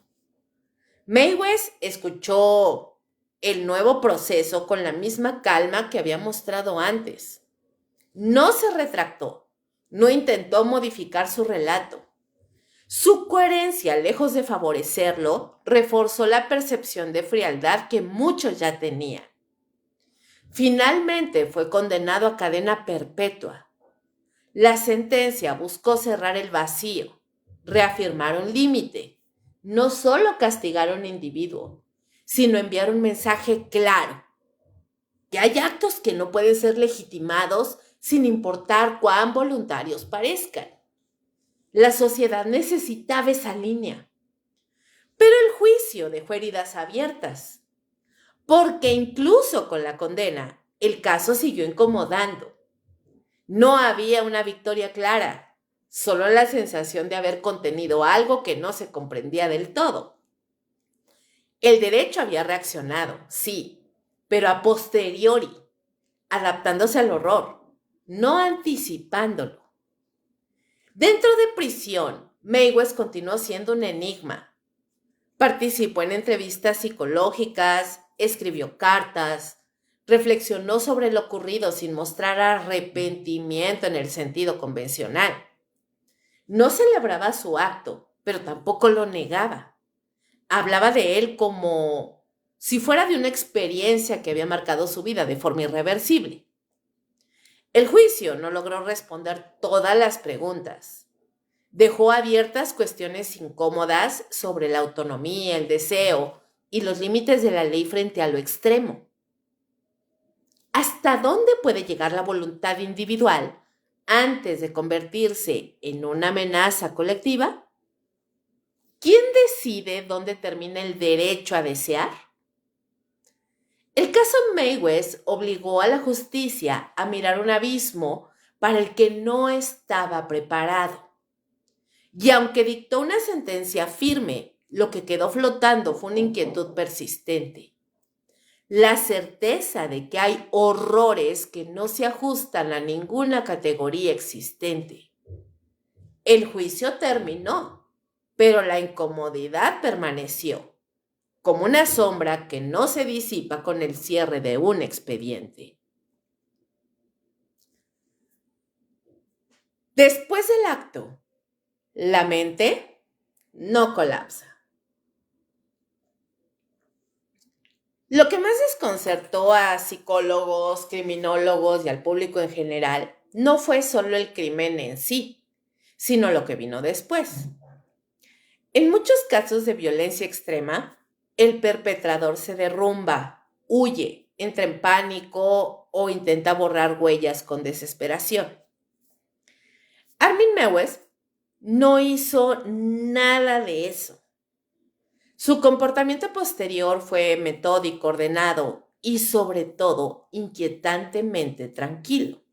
Mayweather escuchó el nuevo proceso con la misma calma que había mostrado antes. No se retractó, no intentó modificar su relato. Su coherencia, lejos de favorecerlo, reforzó la percepción de frialdad que muchos ya tenían. Finalmente fue condenado a cadena perpetua. La sentencia buscó cerrar el vacío, reafirmar un límite, no solo castigar a un individuo, sino enviar un mensaje claro: que hay actos que no pueden ser legitimados sin importar cuán voluntarios parezcan. La sociedad necesitaba esa línea. Pero el juicio dejó heridas abiertas, porque incluso con la condena, el caso siguió incomodando. No había una victoria clara, solo la sensación de haber contenido algo que no se comprendía del todo. El derecho había reaccionado, sí, pero a posteriori, adaptándose al horror, no anticipándolo. Dentro de prisión, Mayweather continuó siendo un enigma. Participó en entrevistas psicológicas, escribió cartas, reflexionó sobre lo ocurrido sin mostrar arrepentimiento en el sentido convencional. No celebraba su acto, pero tampoco lo negaba. Hablaba de él como si fuera de una experiencia que había marcado su vida de forma irreversible. El juicio no logró responder todas las preguntas. Dejó abiertas cuestiones incómodas sobre la autonomía, el deseo y los límites de la ley frente a lo extremo. ¿Hasta dónde puede llegar la voluntad individual antes de convertirse en una amenaza colectiva? ¿Quién decide dónde termina el derecho a desear? El caso Mayweather obligó a la justicia a mirar un abismo para el que no estaba preparado. Y aunque dictó una sentencia firme, lo que quedó flotando fue una inquietud persistente: la certeza de que hay horrores que no se ajustan a ninguna categoría existente. El juicio terminó, pero la incomodidad permaneció, como una sombra que no se disipa con el cierre de un expediente. Después del acto, la mente no colapsa. Lo que más desconcertó a psicólogos, criminólogos y al público en general no fue solo el crimen en sí, sino lo que vino después. En muchos casos de violencia extrema, el perpetrador se derrumba, huye, entra en pánico o intenta borrar huellas con desesperación. Armin Mewes no hizo nada de eso. Su comportamiento posterior fue metódico, ordenado y, sobre todo, inquietantemente tranquilo.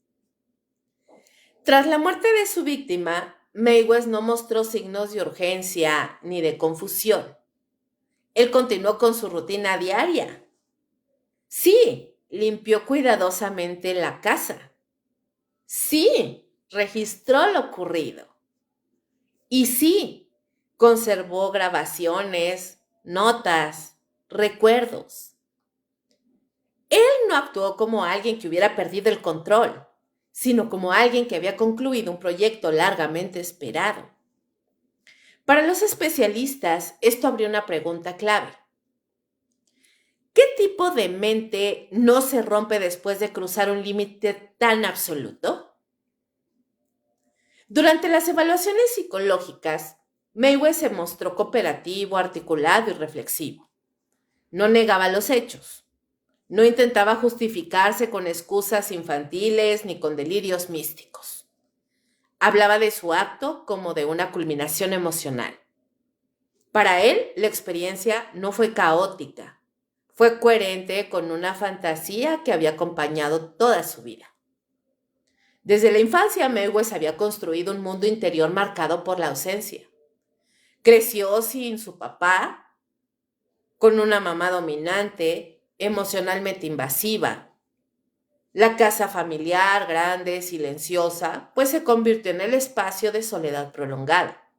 Tras la muerte de su víctima, Meiwes no mostró signos de urgencia ni de confusión. Él continuó con su rutina diaria. Sí, limpió cuidadosamente la casa. Sí, registró lo ocurrido. Y sí, conservó grabaciones, notas, recuerdos. Él no actuó como alguien que hubiera perdido el control, sino como alguien que había concluido un proyecto largamente esperado. Para los especialistas, esto abrió una pregunta clave. ¿Qué tipo de mente no se rompe después de cruzar un límite tan absoluto? Durante las evaluaciones psicológicas, Meiwes se mostró cooperativo, articulado y reflexivo. No negaba los hechos. No intentaba justificarse con excusas infantiles ni con delirios místicos. Hablaba de su acto como de una culminación emocional. Para él, la experiencia no fue caótica, fue coherente con una fantasía que había acompañado toda su vida. Desde la infancia, Meiwes había construido un mundo interior marcado por la ausencia. Creció sin su papá, con una mamá dominante, emocionalmente invasiva. La casa familiar, grande, silenciosa, pues se convirtió en el espacio de soledad prolongada.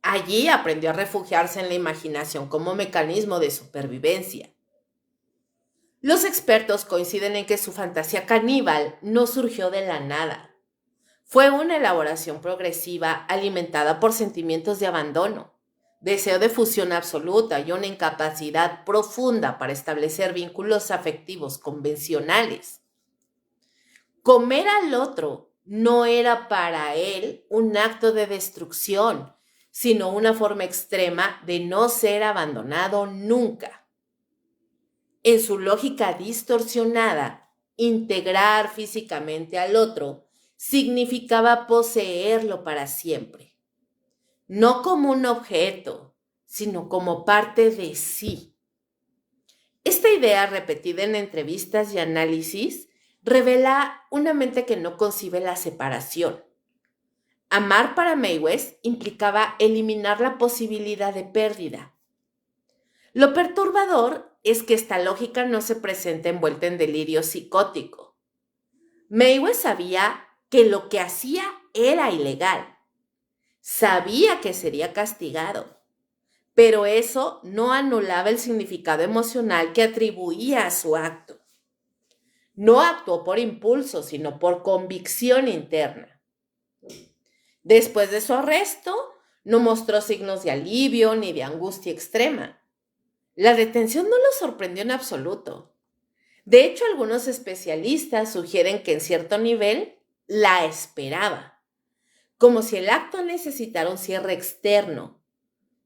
Allí aprendió a refugiarse en la imaginación como mecanismo de supervivencia. Los expertos coinciden en que su fantasía caníbal no surgió de la nada. Fue una elaboración progresiva alimentada por sentimientos de abandono, deseo de fusión absoluta y una incapacidad profunda para establecer vínculos afectivos convencionales. Comer al otro no era para él un acto de destrucción, sino una forma extrema de no ser abandonado nunca. En su lógica distorsionada, integrar físicamente al otro significaba poseerlo para siempre, no como un objeto, sino como parte de sí. Esta idea, repetida en entrevistas y análisis, revela una mente que no concibe la separación. Amar para Meiwes implicaba eliminar la posibilidad de pérdida. Lo perturbador es que esta lógica no se presenta envuelta en delirio psicótico. Meiwes sabía que lo que hacía era ilegal. Sabía que sería castigado, pero eso no anulaba el significado emocional que atribuía a su acto. No actuó por impulso, sino por convicción interna. Después de su arresto, no mostró signos de alivio ni de angustia extrema. La detención no lo sorprendió en absoluto. De hecho, algunos especialistas sugieren que en cierto nivel la esperaba, como si el acto necesitara un cierre externo,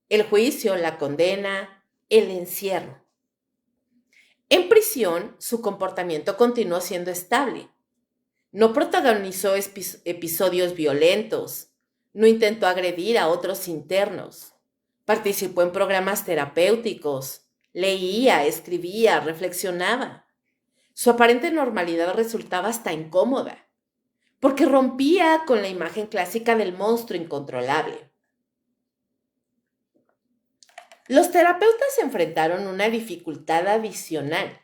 el juicio, la condena, el encierro. En prisión, su comportamiento continuó siendo estable. No protagonizó episodios violentos, no intentó agredir a otros internos, participó en programas terapéuticos, leía, escribía, reflexionaba. Su aparente normalidad resultaba hasta incómoda, porque rompía con la imagen clásica del monstruo incontrolable. Los terapeutas enfrentaron una dificultad adicional.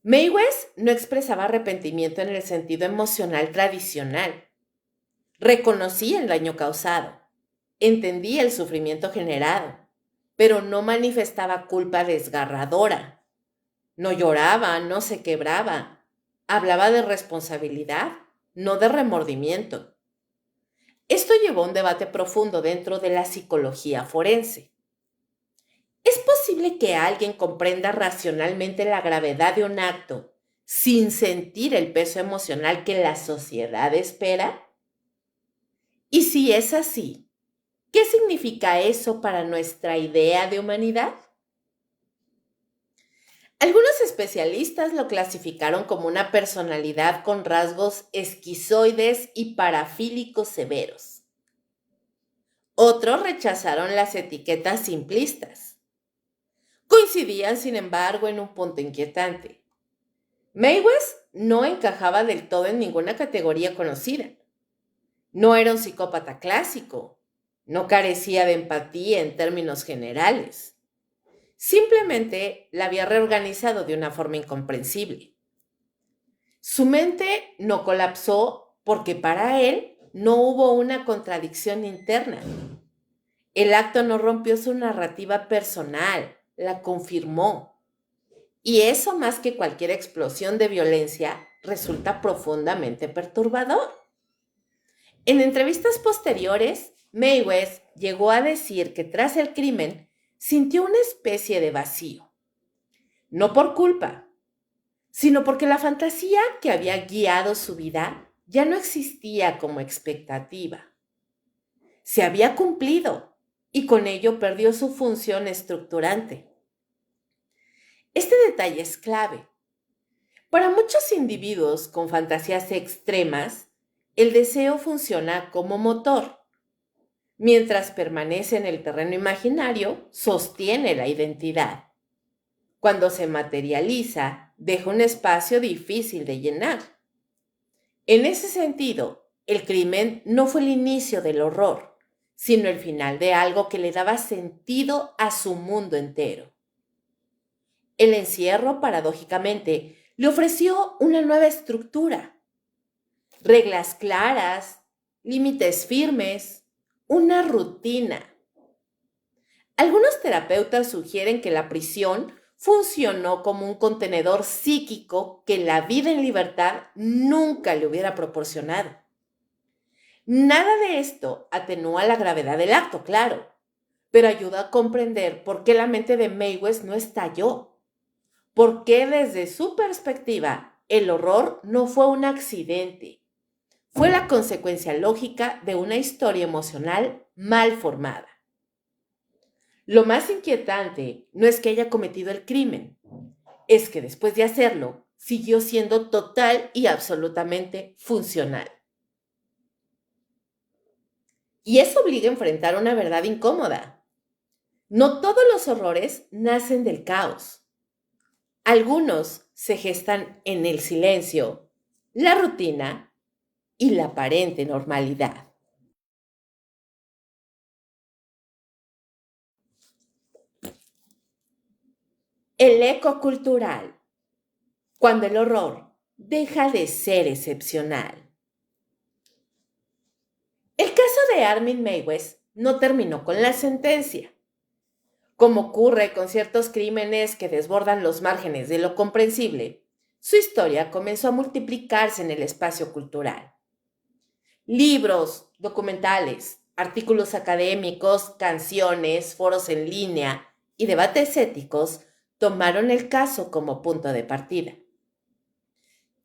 Meiwes no expresaba arrepentimiento en el sentido emocional tradicional. Reconocía el daño causado, entendía el sufrimiento generado, pero no manifestaba culpa desgarradora. No lloraba, no se quebraba. Hablaba de responsabilidad, no de remordimiento. Esto llevó a un debate profundo dentro de la psicología forense. ¿Es posible que alguien comprenda racionalmente la gravedad de un acto sin sentir el peso emocional que la sociedad espera? Y si es así, ¿qué significa eso para nuestra idea de humanidad? Algunos especialistas lo clasificaron como una personalidad con rasgos esquizoides y parafílicos severos. Otros rechazaron las etiquetas simplistas. Coincidían, sin embargo, en un punto inquietante. Meiwes no encajaba del todo en ninguna categoría conocida. No era un psicópata clásico, no carecía de empatía en términos generales. Simplemente la había reorganizado de una forma incomprensible. Su mente no colapsó porque para él no hubo una contradicción interna. El acto no rompió su narrativa personal, la confirmó. Y eso, más que cualquier explosión de violencia, resulta profundamente perturbador. En entrevistas posteriores, Mae West llegó a decir que tras el crimen sintió una especie de vacío. No por culpa, sino porque la fantasía que había guiado su vida ya no existía como expectativa. Se había cumplido y con ello perdió su función estructurante. Este detalle es clave. Para muchos individuos con fantasías extremas, el deseo funciona como motor. Mientras permanece en el terreno imaginario, sostiene la identidad. Cuando se materializa, deja un espacio difícil de llenar. En ese sentido, el crimen no fue el inicio del horror, sino el final de algo que le daba sentido a su mundo entero. El encierro, paradójicamente, le ofreció una nueva estructura, reglas claras, límites firmes, una rutina. Algunos terapeutas sugieren que la prisión funcionó como un contenedor psíquico que la vida en libertad nunca le hubiera proporcionado. Nada de esto atenúa la gravedad del acto, claro, pero ayuda a comprender por qué la mente de Mae West no estalló, por qué desde su perspectiva el horror no fue un accidente, fue la consecuencia lógica de una historia emocional mal formada. Lo más inquietante no es que haya cometido el crimen, es que después de hacerlo, siguió siendo total y absolutamente funcional. Y eso obliga a enfrentar una verdad incómoda. No todos los horrores nacen del caos. Algunos se gestan en el silencio, la rutina y la aparente normalidad. El eco cultural, cuando el horror deja de ser excepcional. El caso de Armin Meiwes no terminó con la sentencia. Como ocurre con ciertos crímenes que desbordan los márgenes de lo comprensible, su historia comenzó a multiplicarse en el espacio cultural. Libros, documentales, artículos académicos, canciones, foros en línea y debates éticos tomaron el caso como punto de partida.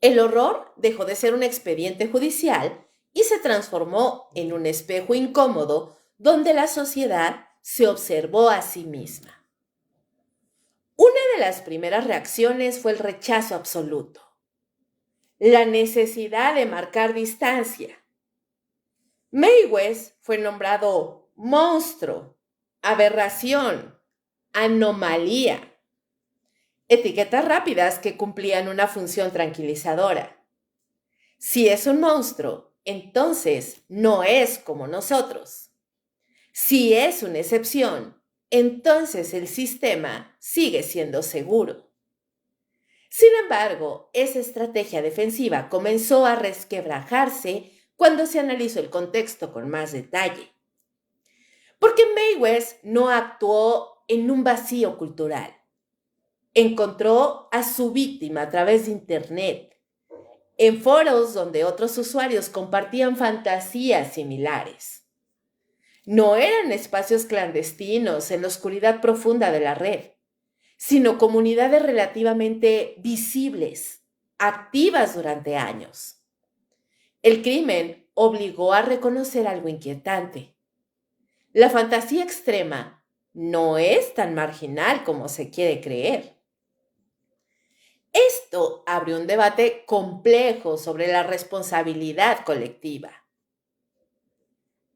El horror dejó de ser un expediente judicial y se transformó en un espejo incómodo donde la sociedad se observó a sí misma. Una de las primeras reacciones fue el rechazo absoluto, la necesidad de marcar distancia. Mae West fue nombrado monstruo, aberración, anomalía, etiquetas rápidas que cumplían una función tranquilizadora. Si es un monstruo, entonces no es como nosotros. Si es una excepción, entonces el sistema sigue siendo seguro. Sin embargo, esa estrategia defensiva comenzó a resquebrajarse cuando se analizó el contexto con más detalle. Porque Mae West no actuó en un vacío cultural. Encontró a su víctima a través de Internet, en foros donde otros usuarios compartían fantasías similares. No eran espacios clandestinos en la oscuridad profunda de la red, sino comunidades relativamente visibles, activas durante años. El crimen obligó a reconocer algo inquietante. La fantasía extrema no es tan marginal como se quiere creer. Esto abre un debate complejo sobre la responsabilidad colectiva.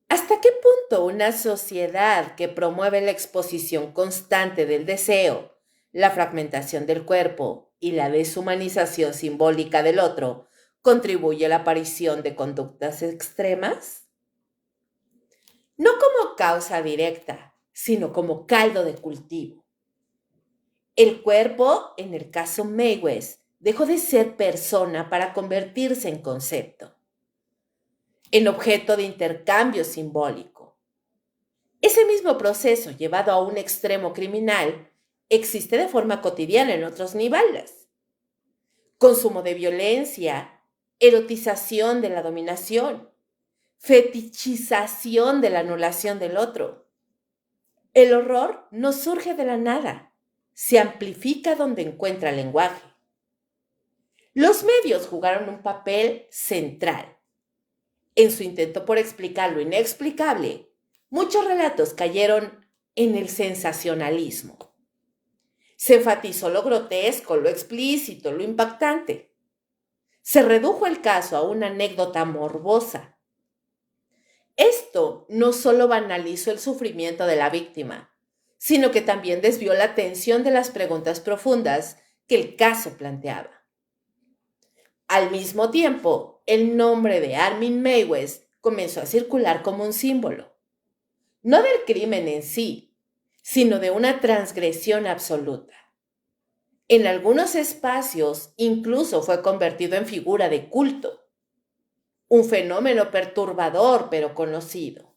¿Hasta qué punto una sociedad que promueve la exposición constante del deseo, La fragmentación del cuerpo y la deshumanización simbólica del otro contribuye a la aparición de conductas extremas, no como causa directa, sino como caldo de cultivo. El cuerpo, en el caso Meiwes, dejó de ser persona para convertirse en concepto, en objeto de intercambio simbólico. Ese mismo proceso, llevado a un extremo criminal, existe de forma cotidiana en otros niveles. Consumo de violencia, erotización de la dominación, fetichización de la anulación del otro. El horror no surge de la nada, se amplifica donde encuentra lenguaje. Los medios jugaron un papel central. En su intento por explicar lo inexplicable, muchos relatos cayeron en el sensacionalismo. Se enfatizó lo grotesco, lo explícito, lo impactante. Se redujo el caso a una anécdota morbosa. Esto no solo banalizó el sufrimiento de la víctima, sino que también desvió la atención de las preguntas profundas que el caso planteaba. Al mismo tiempo, el nombre de Armin Meiwes comenzó a circular como un símbolo, no del crimen en sí, sino de una transgresión absoluta. En algunos espacios incluso fue convertido en figura de culto, un fenómeno perturbador pero conocido.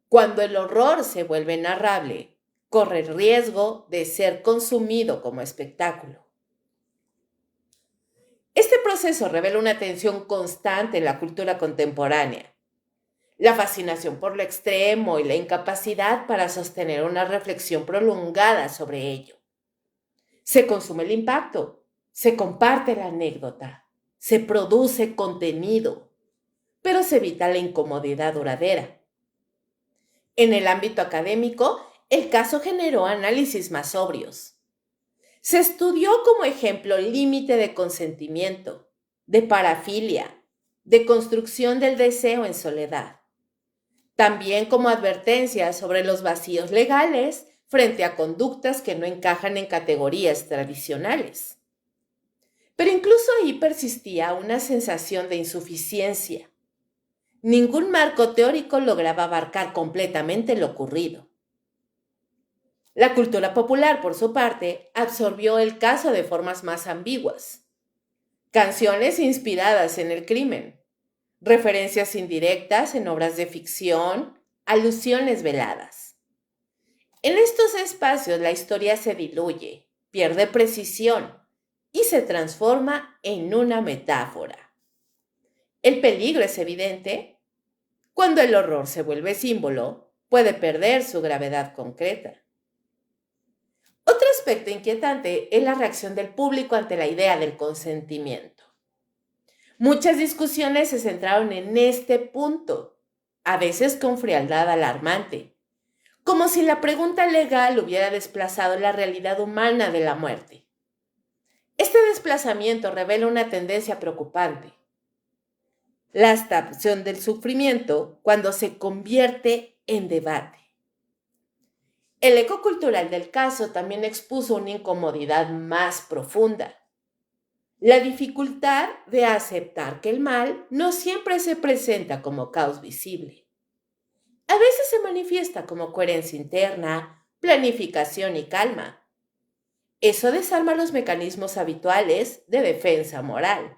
Cuando el horror se vuelve narrable, corre el riesgo de ser consumido como espectáculo. Este proceso revela una tensión constante en la cultura contemporánea, la fascinación por lo extremo y la incapacidad para sostener una reflexión prolongada sobre ello. Se consume el impacto, se comparte la anécdota, se produce contenido, pero se evita la incomodidad duradera. En el ámbito académico, el caso generó análisis más sobrios. Se estudió como ejemplo el límite de consentimiento, de parafilia, de construcción del deseo en soledad. También como advertencia sobre los vacíos legales frente a conductas que no encajan en categorías tradicionales. Pero incluso ahí persistía una sensación de insuficiencia. Ningún marco teórico lograba abarcar completamente lo ocurrido. La cultura popular, por su parte, absorbió el caso de formas más ambiguas. Canciones inspiradas en el crimen, referencias indirectas en obras de ficción, alusiones veladas. En estos espacios la historia se diluye, pierde precisión y se transforma en una metáfora. El peligro es evidente. Cuando el horror se vuelve símbolo, puede perder su gravedad concreta. Otro aspecto inquietante es la reacción del público ante la idea del consentimiento. Muchas discusiones se centraron en este punto, a veces con frialdad alarmante, como si la pregunta legal hubiera desplazado la realidad humana de la muerte. Este desplazamiento revela una tendencia preocupante: la abstracción del sufrimiento cuando se convierte en debate. El eco cultural del caso también expuso una incomodidad más profunda: la dificultad de aceptar que el mal no siempre se presenta como caos visible. A veces se manifiesta como coherencia interna, planificación y calma. Eso desarma los mecanismos habituales de defensa moral.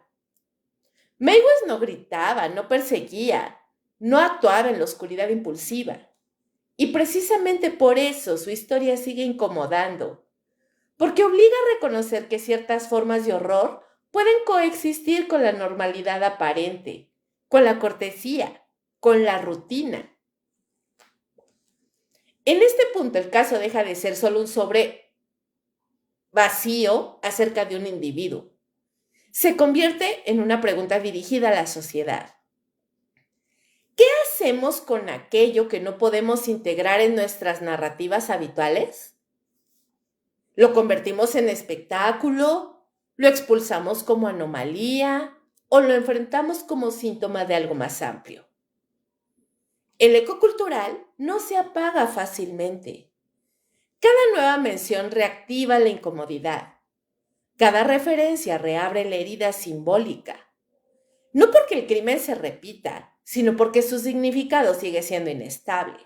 Meiwes no gritaba, no perseguía, no actuaba en la oscuridad impulsiva. Y precisamente por eso su historia sigue incomodando, porque obliga a reconocer que ciertas formas de horror pueden coexistir con la normalidad aparente, con la cortesía, con la rutina. En este punto el caso deja de ser solo un sobre vacío acerca de un individuo. Se convierte en una pregunta dirigida a la sociedad. ¿Qué hacemos con aquello que no podemos integrar en nuestras narrativas habituales? ¿Lo convertimos en espectáculo? ¿Lo expulsamos como anomalía? ¿O lo enfrentamos como síntoma de algo más amplio? El eco cultural no se apaga fácilmente. Cada nueva mención reactiva la incomodidad. Cada referencia reabre la herida simbólica. No porque el crimen se repita, sino porque su significado sigue siendo inestable.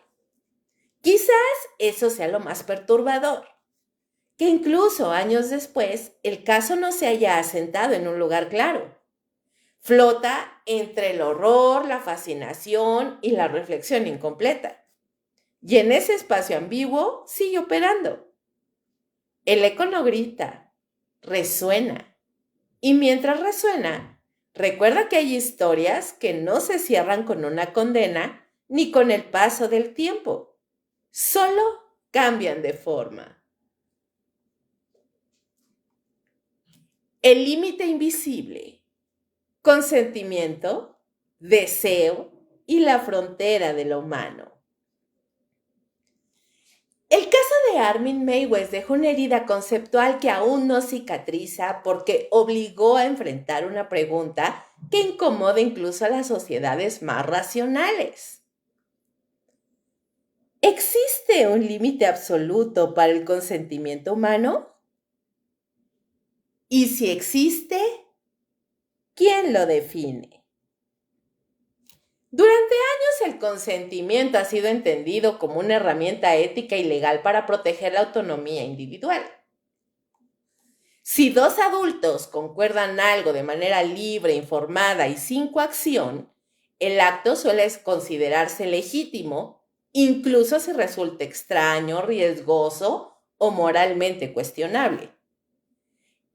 Quizás eso sea lo más perturbador, que incluso años después el caso no se haya asentado en un lugar claro. Flota entre el horror, la fascinación y la reflexión incompleta. Y en ese espacio ambiguo sigue operando. El eco no grita, resuena. Y mientras resuena, recuerda que hay historias que no se cierran con una condena ni con el paso del tiempo. Solo cambian de forma. El límite invisible. Consentimiento, deseo y la frontera de lo humano. El caso de Armin Meiwes dejó una herida conceptual que aún no cicatriza porque obligó a enfrentar una pregunta que incomoda incluso a las sociedades más racionales. ¿Existe un límite absoluto para el consentimiento humano? Y si existe, ¿quién lo define? Durante años el consentimiento ha sido entendido como una herramienta ética y legal para proteger la autonomía individual. Si dos adultos concuerdan algo de manera libre, informada y sin coacción, el acto suele considerarse legítimo, incluso si resulta extraño, riesgoso o moralmente cuestionable.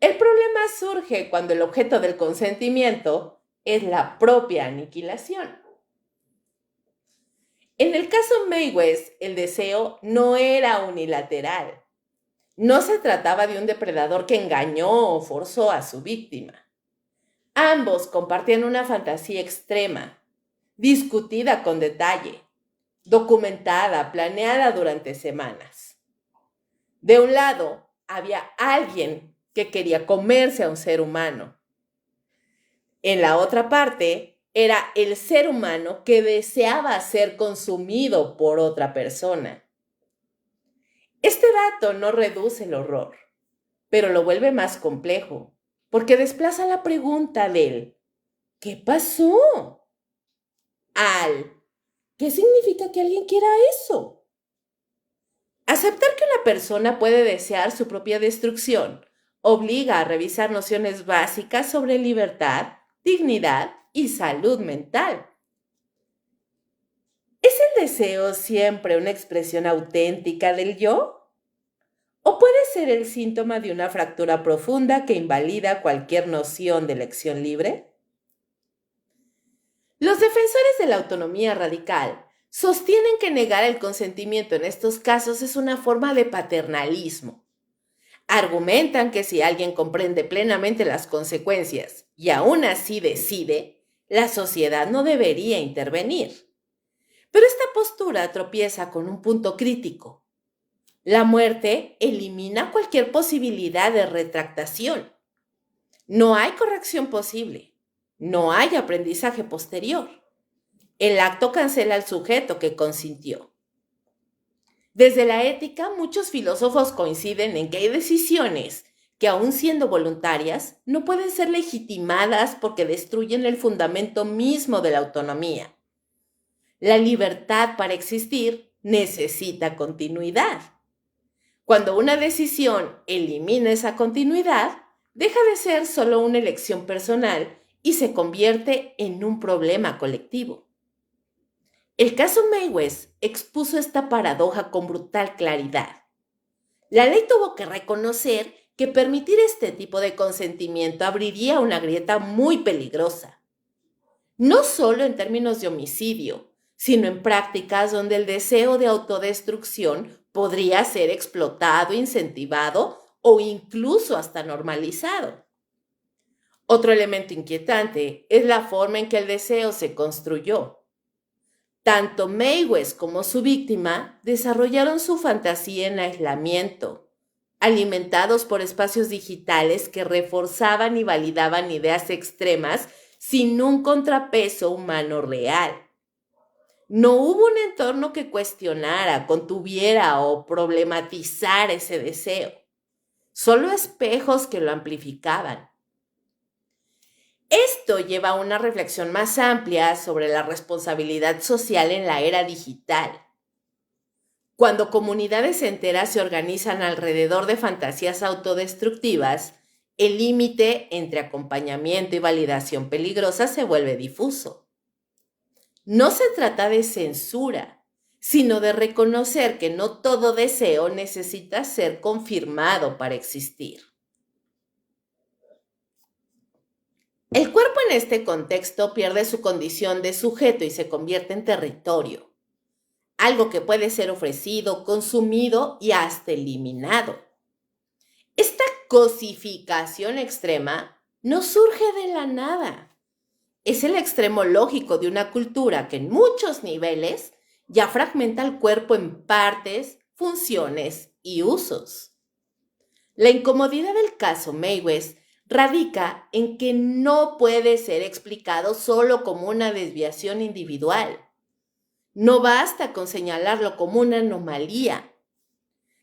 El problema surge cuando el objeto del consentimiento es la propia aniquilación. En el caso Meiwes, el deseo no era unilateral. No se trataba de un depredador que engañó o forzó a su víctima. Ambos compartían una fantasía extrema, discutida con detalle, documentada, planeada durante semanas. De un lado, había alguien que quería comerse a un ser humano. En la otra parte, era el ser humano que deseaba ser consumido por otra persona. Este dato no reduce el horror, pero lo vuelve más complejo, porque desplaza la pregunta del ¿qué pasó? Al ¿qué significa que alguien quiera eso? Aceptar que una persona puede desear su propia destrucción obliga a revisar nociones básicas sobre libertad, dignidad y salud mental. ¿Es el deseo siempre una expresión auténtica del yo? ¿O puede ser el síntoma de una fractura profunda que invalida cualquier noción de elección libre? Los defensores de la autonomía radical sostienen que negar el consentimiento en estos casos es una forma de paternalismo. Argumentan que si alguien comprende plenamente las consecuencias y aún así decide, la sociedad no debería intervenir. Pero esta postura tropieza con un punto crítico. La muerte elimina cualquier posibilidad de retractación. No hay corrección posible. No hay aprendizaje posterior. El acto cancela al sujeto que consintió. Desde la ética, muchos filósofos coinciden en que hay decisiones que, aun siendo voluntarias, no pueden ser legitimadas porque destruyen el fundamento mismo de la autonomía. La libertad para existir necesita continuidad. Cuando una decisión elimina esa continuidad, deja de ser solo una elección personal y se convierte en un problema colectivo. El caso Meiwes expuso esta paradoja con brutal claridad. La ley tuvo que reconocer que permitir este tipo de consentimiento abriría una grieta muy peligrosa, no solo en términos de homicidio, sino en prácticas donde el deseo de autodestrucción podría ser explotado, incentivado o incluso hasta normalizado. Otro elemento inquietante es la forma en que el deseo se construyó. Tanto Meiwes como su víctima desarrollaron su fantasía en aislamiento, alimentados por espacios digitales que reforzaban y validaban ideas extremas sin un contrapeso humano real. No hubo un entorno que cuestionara, contuviera o problematizara ese deseo, solo espejos que lo amplificaban. Esto lleva a una reflexión más amplia sobre la responsabilidad social en la era digital. Cuando comunidades enteras se organizan alrededor de fantasías autodestructivas, el límite entre acompañamiento y validación peligrosa se vuelve difuso. No se trata de censura, sino de reconocer que no todo deseo necesita ser confirmado para existir. El cuerpo en este contexto pierde su condición de sujeto y se convierte en territorio, algo que puede ser ofrecido, consumido y hasta eliminado. Esta cosificación extrema no surge de la nada. Es el extremo lógico de una cultura que en muchos niveles ya fragmenta el cuerpo en partes, funciones y usos. La incomodidad del caso Maywes radica en que no puede ser explicado solo como una desviación individual. No basta con señalarlo como una anomalía.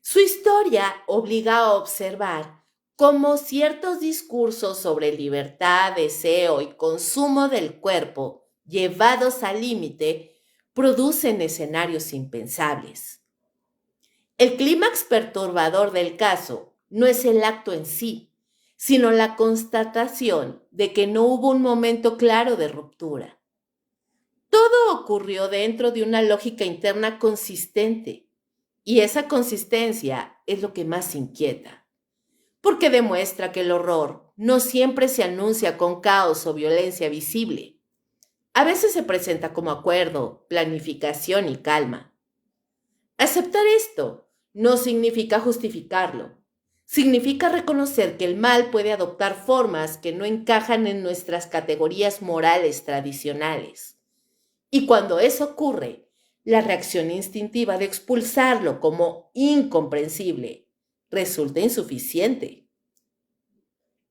Su historia obliga a observar cómo ciertos discursos sobre libertad, deseo y consumo del cuerpo, llevados al límite, producen escenarios impensables. El clímax perturbador del caso no es el acto en sí, sino la constatación de que no hubo un momento claro de ruptura. Todo ocurrió dentro de una lógica interna consistente, y esa consistencia es lo que más inquieta, porque demuestra que el horror no siempre se anuncia con caos o violencia visible. A veces se presenta como acuerdo, planificación y calma. Aceptar esto no significa justificarlo. Significa reconocer que el mal puede adoptar formas que no encajan en nuestras categorías morales tradicionales. Y cuando eso ocurre, la reacción instintiva de expulsarlo como incomprensible resulta insuficiente.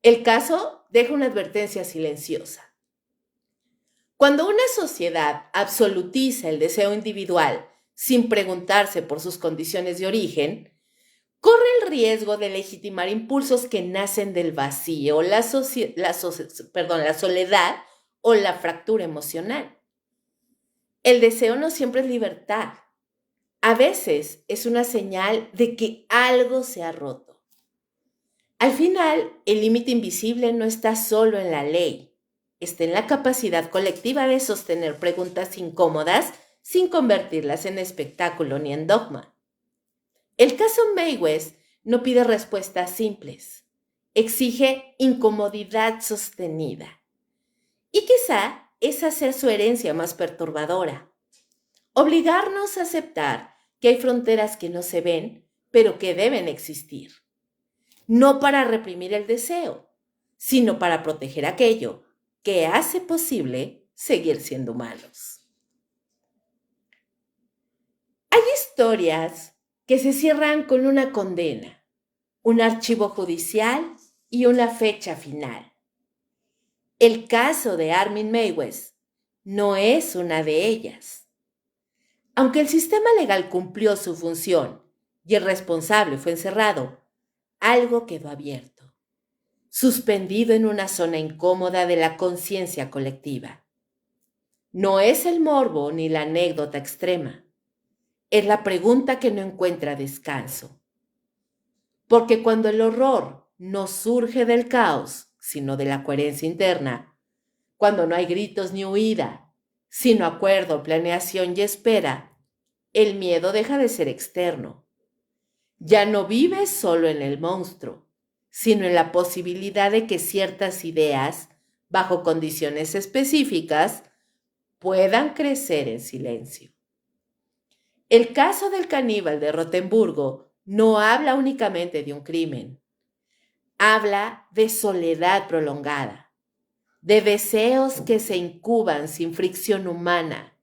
El caso deja una advertencia silenciosa. Cuando una sociedad absolutiza el deseo individual sin preguntarse por sus condiciones de origen, corre el riesgo de legitimar impulsos que nacen del vacío, la soledad o la fractura emocional. El deseo no siempre es libertad. A veces es una señal de que algo se ha roto. Al final, el límite invisible no está solo en la ley, está en la capacidad colectiva de sostener preguntas incómodas sin convertirlas en espectáculo ni en dogma. El caso Maywes no pide respuestas simples, exige incomodidad sostenida. Y quizá esa sea su herencia más perturbadora. Obligarnos a aceptar que hay fronteras que no se ven, pero que deben existir. No para reprimir el deseo, sino para proteger aquello que hace posible seguir siendo humanos. Hay historias que se cierran con una condena, un archivo judicial y una fecha final. El caso de Armin Maywes no es una de ellas. Aunque el sistema legal cumplió su función y el responsable fue encerrado, algo quedó abierto, suspendido en una zona incómoda de la conciencia colectiva. No es el morbo ni la anécdota extrema, es la pregunta que no encuentra descanso. Porque cuando el horror no surge del caos, sino de la coherencia interna, cuando no hay gritos ni huida, sino acuerdo, planeación y espera, el miedo deja de ser externo. Ya no vives solo en el monstruo, sino en la posibilidad de que ciertas ideas, bajo condiciones específicas, puedan crecer en silencio. El caso del caníbal de Rotemburgo no habla únicamente de un crimen, habla de soledad prolongada, de deseos que se incuban sin fricción humana,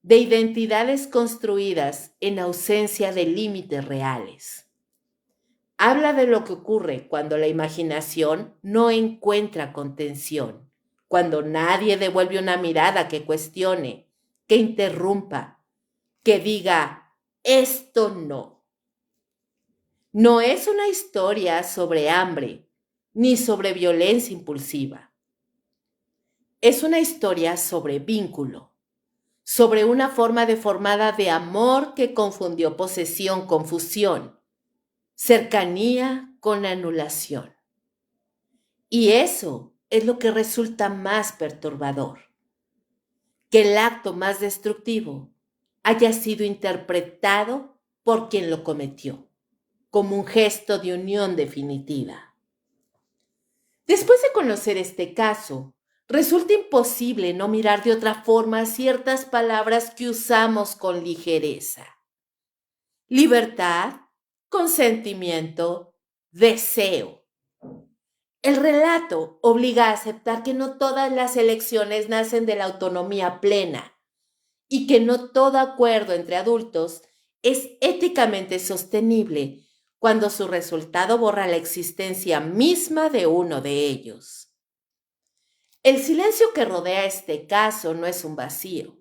de identidades construidas en ausencia de límites reales. Habla de lo que ocurre cuando la imaginación no encuentra contención, cuando nadie devuelve una mirada que cuestione que interrumpa, que diga, esto no. No es una historia sobre hambre ni sobre violencia impulsiva. Es una historia sobre vínculo, sobre una forma deformada de amor que confundió posesión con fusión, cercanía con anulación. Y eso es lo que resulta más perturbador, que el acto más destructivo haya sido interpretado por quien lo cometió, como un gesto de unión definitiva. Después de conocer este caso, resulta imposible no mirar de otra forma ciertas palabras que usamos con ligereza. Libertad, consentimiento, deseo. El relato obliga a aceptar que no todas las elecciones nacen de la autonomía plena y que no todo acuerdo entre adultos es éticamente sostenible cuando su resultado borra la existencia misma de uno de ellos. El silencio que rodea este caso no es un vacío,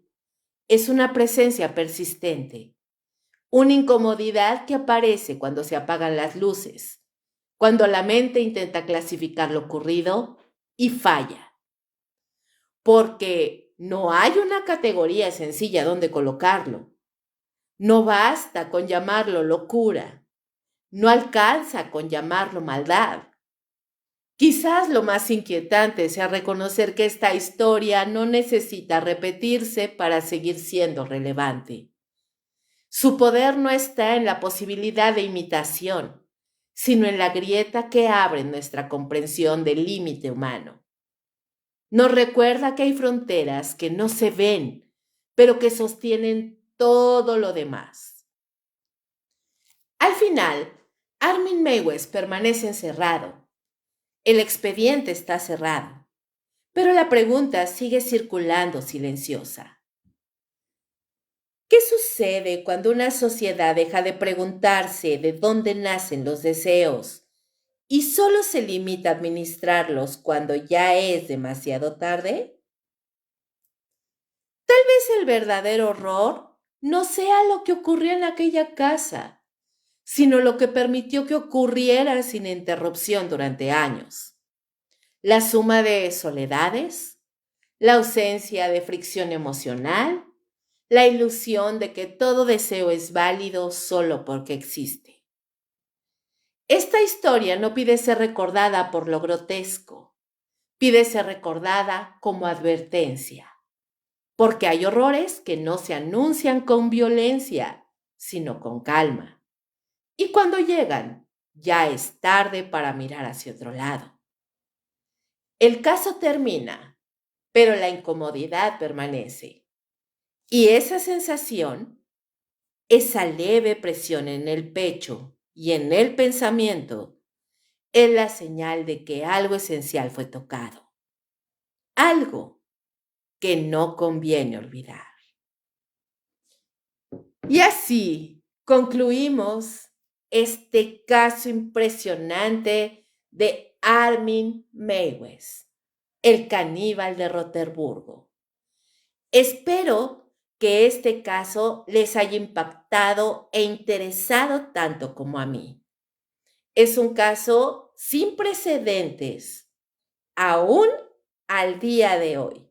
es una presencia persistente, una incomodidad que aparece cuando se apagan las luces, cuando la mente intenta clasificar lo ocurrido y falla, porque no hay una categoría sencilla donde colocarlo. No basta con llamarlo locura, no alcanza con llamarlo maldad. Quizás lo más inquietante sea reconocer que esta historia no necesita repetirse para seguir siendo relevante. Su poder no está en la posibilidad de imitación, sino en la grieta que abre nuestra comprensión del límite humano. Nos recuerda que hay fronteras que no se ven, pero que sostienen todo lo demás. Al final, Armin Meiwes permanece encerrado. El expediente está cerrado, pero la pregunta sigue circulando silenciosa. ¿Qué sucede cuando una sociedad deja de preguntarse de dónde nacen los deseos y solo se limita a administrarlos cuando ya es demasiado tarde? Tal vez el verdadero horror no sea lo que ocurrió en aquella casa, sino lo que permitió que ocurriera sin interrupción durante años. La suma de soledades, la ausencia de fricción emocional, la ilusión de que todo deseo es válido solo porque existe. Esta historia no pide ser recordada por lo grotesco, pide ser recordada como advertencia, porque hay horrores que no se anuncian con violencia, sino con calma. Y cuando llegan, ya es tarde para mirar hacia otro lado. El caso termina, pero la incomodidad permanece. Y esa sensación, esa leve presión en el pecho y en el pensamiento, es la señal de que algo esencial fue tocado. Algo que no conviene olvidar. Y así concluimos este caso impresionante de Armin Meiwes, el caníbal de Rotemburgo. Espero que este caso les haya impactado e interesado tanto como a mí. Es un caso sin precedentes, aún al día de hoy.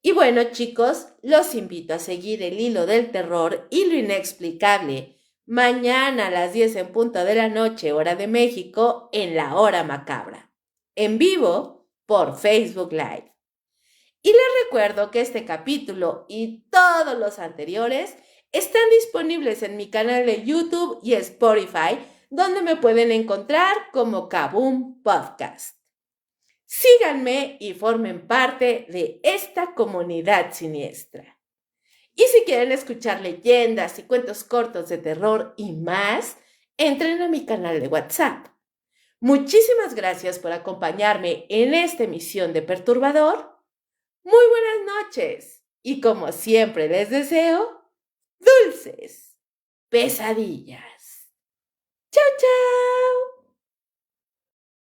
Y bueno, chicos, los invito a seguir el hilo del terror y lo inexplicable mañana a las 10 en punto de la noche, hora de México, en la hora macabra, en vivo por Facebook Live. Y les recuerdo que este capítulo y todos los anteriores están disponibles en mi canal de YouTube y Spotify, donde me pueden encontrar como Kaboom Podcast. Síganme y formen parte de esta comunidad siniestra. Y si quieren escuchar leyendas y cuentos cortos de terror y más, entren a mi canal de WhatsApp. Muchísimas gracias por acompañarme en esta emisión de Perturbador. Muy buenas noches y como siempre les deseo dulces pesadillas. ¡Chao, chao!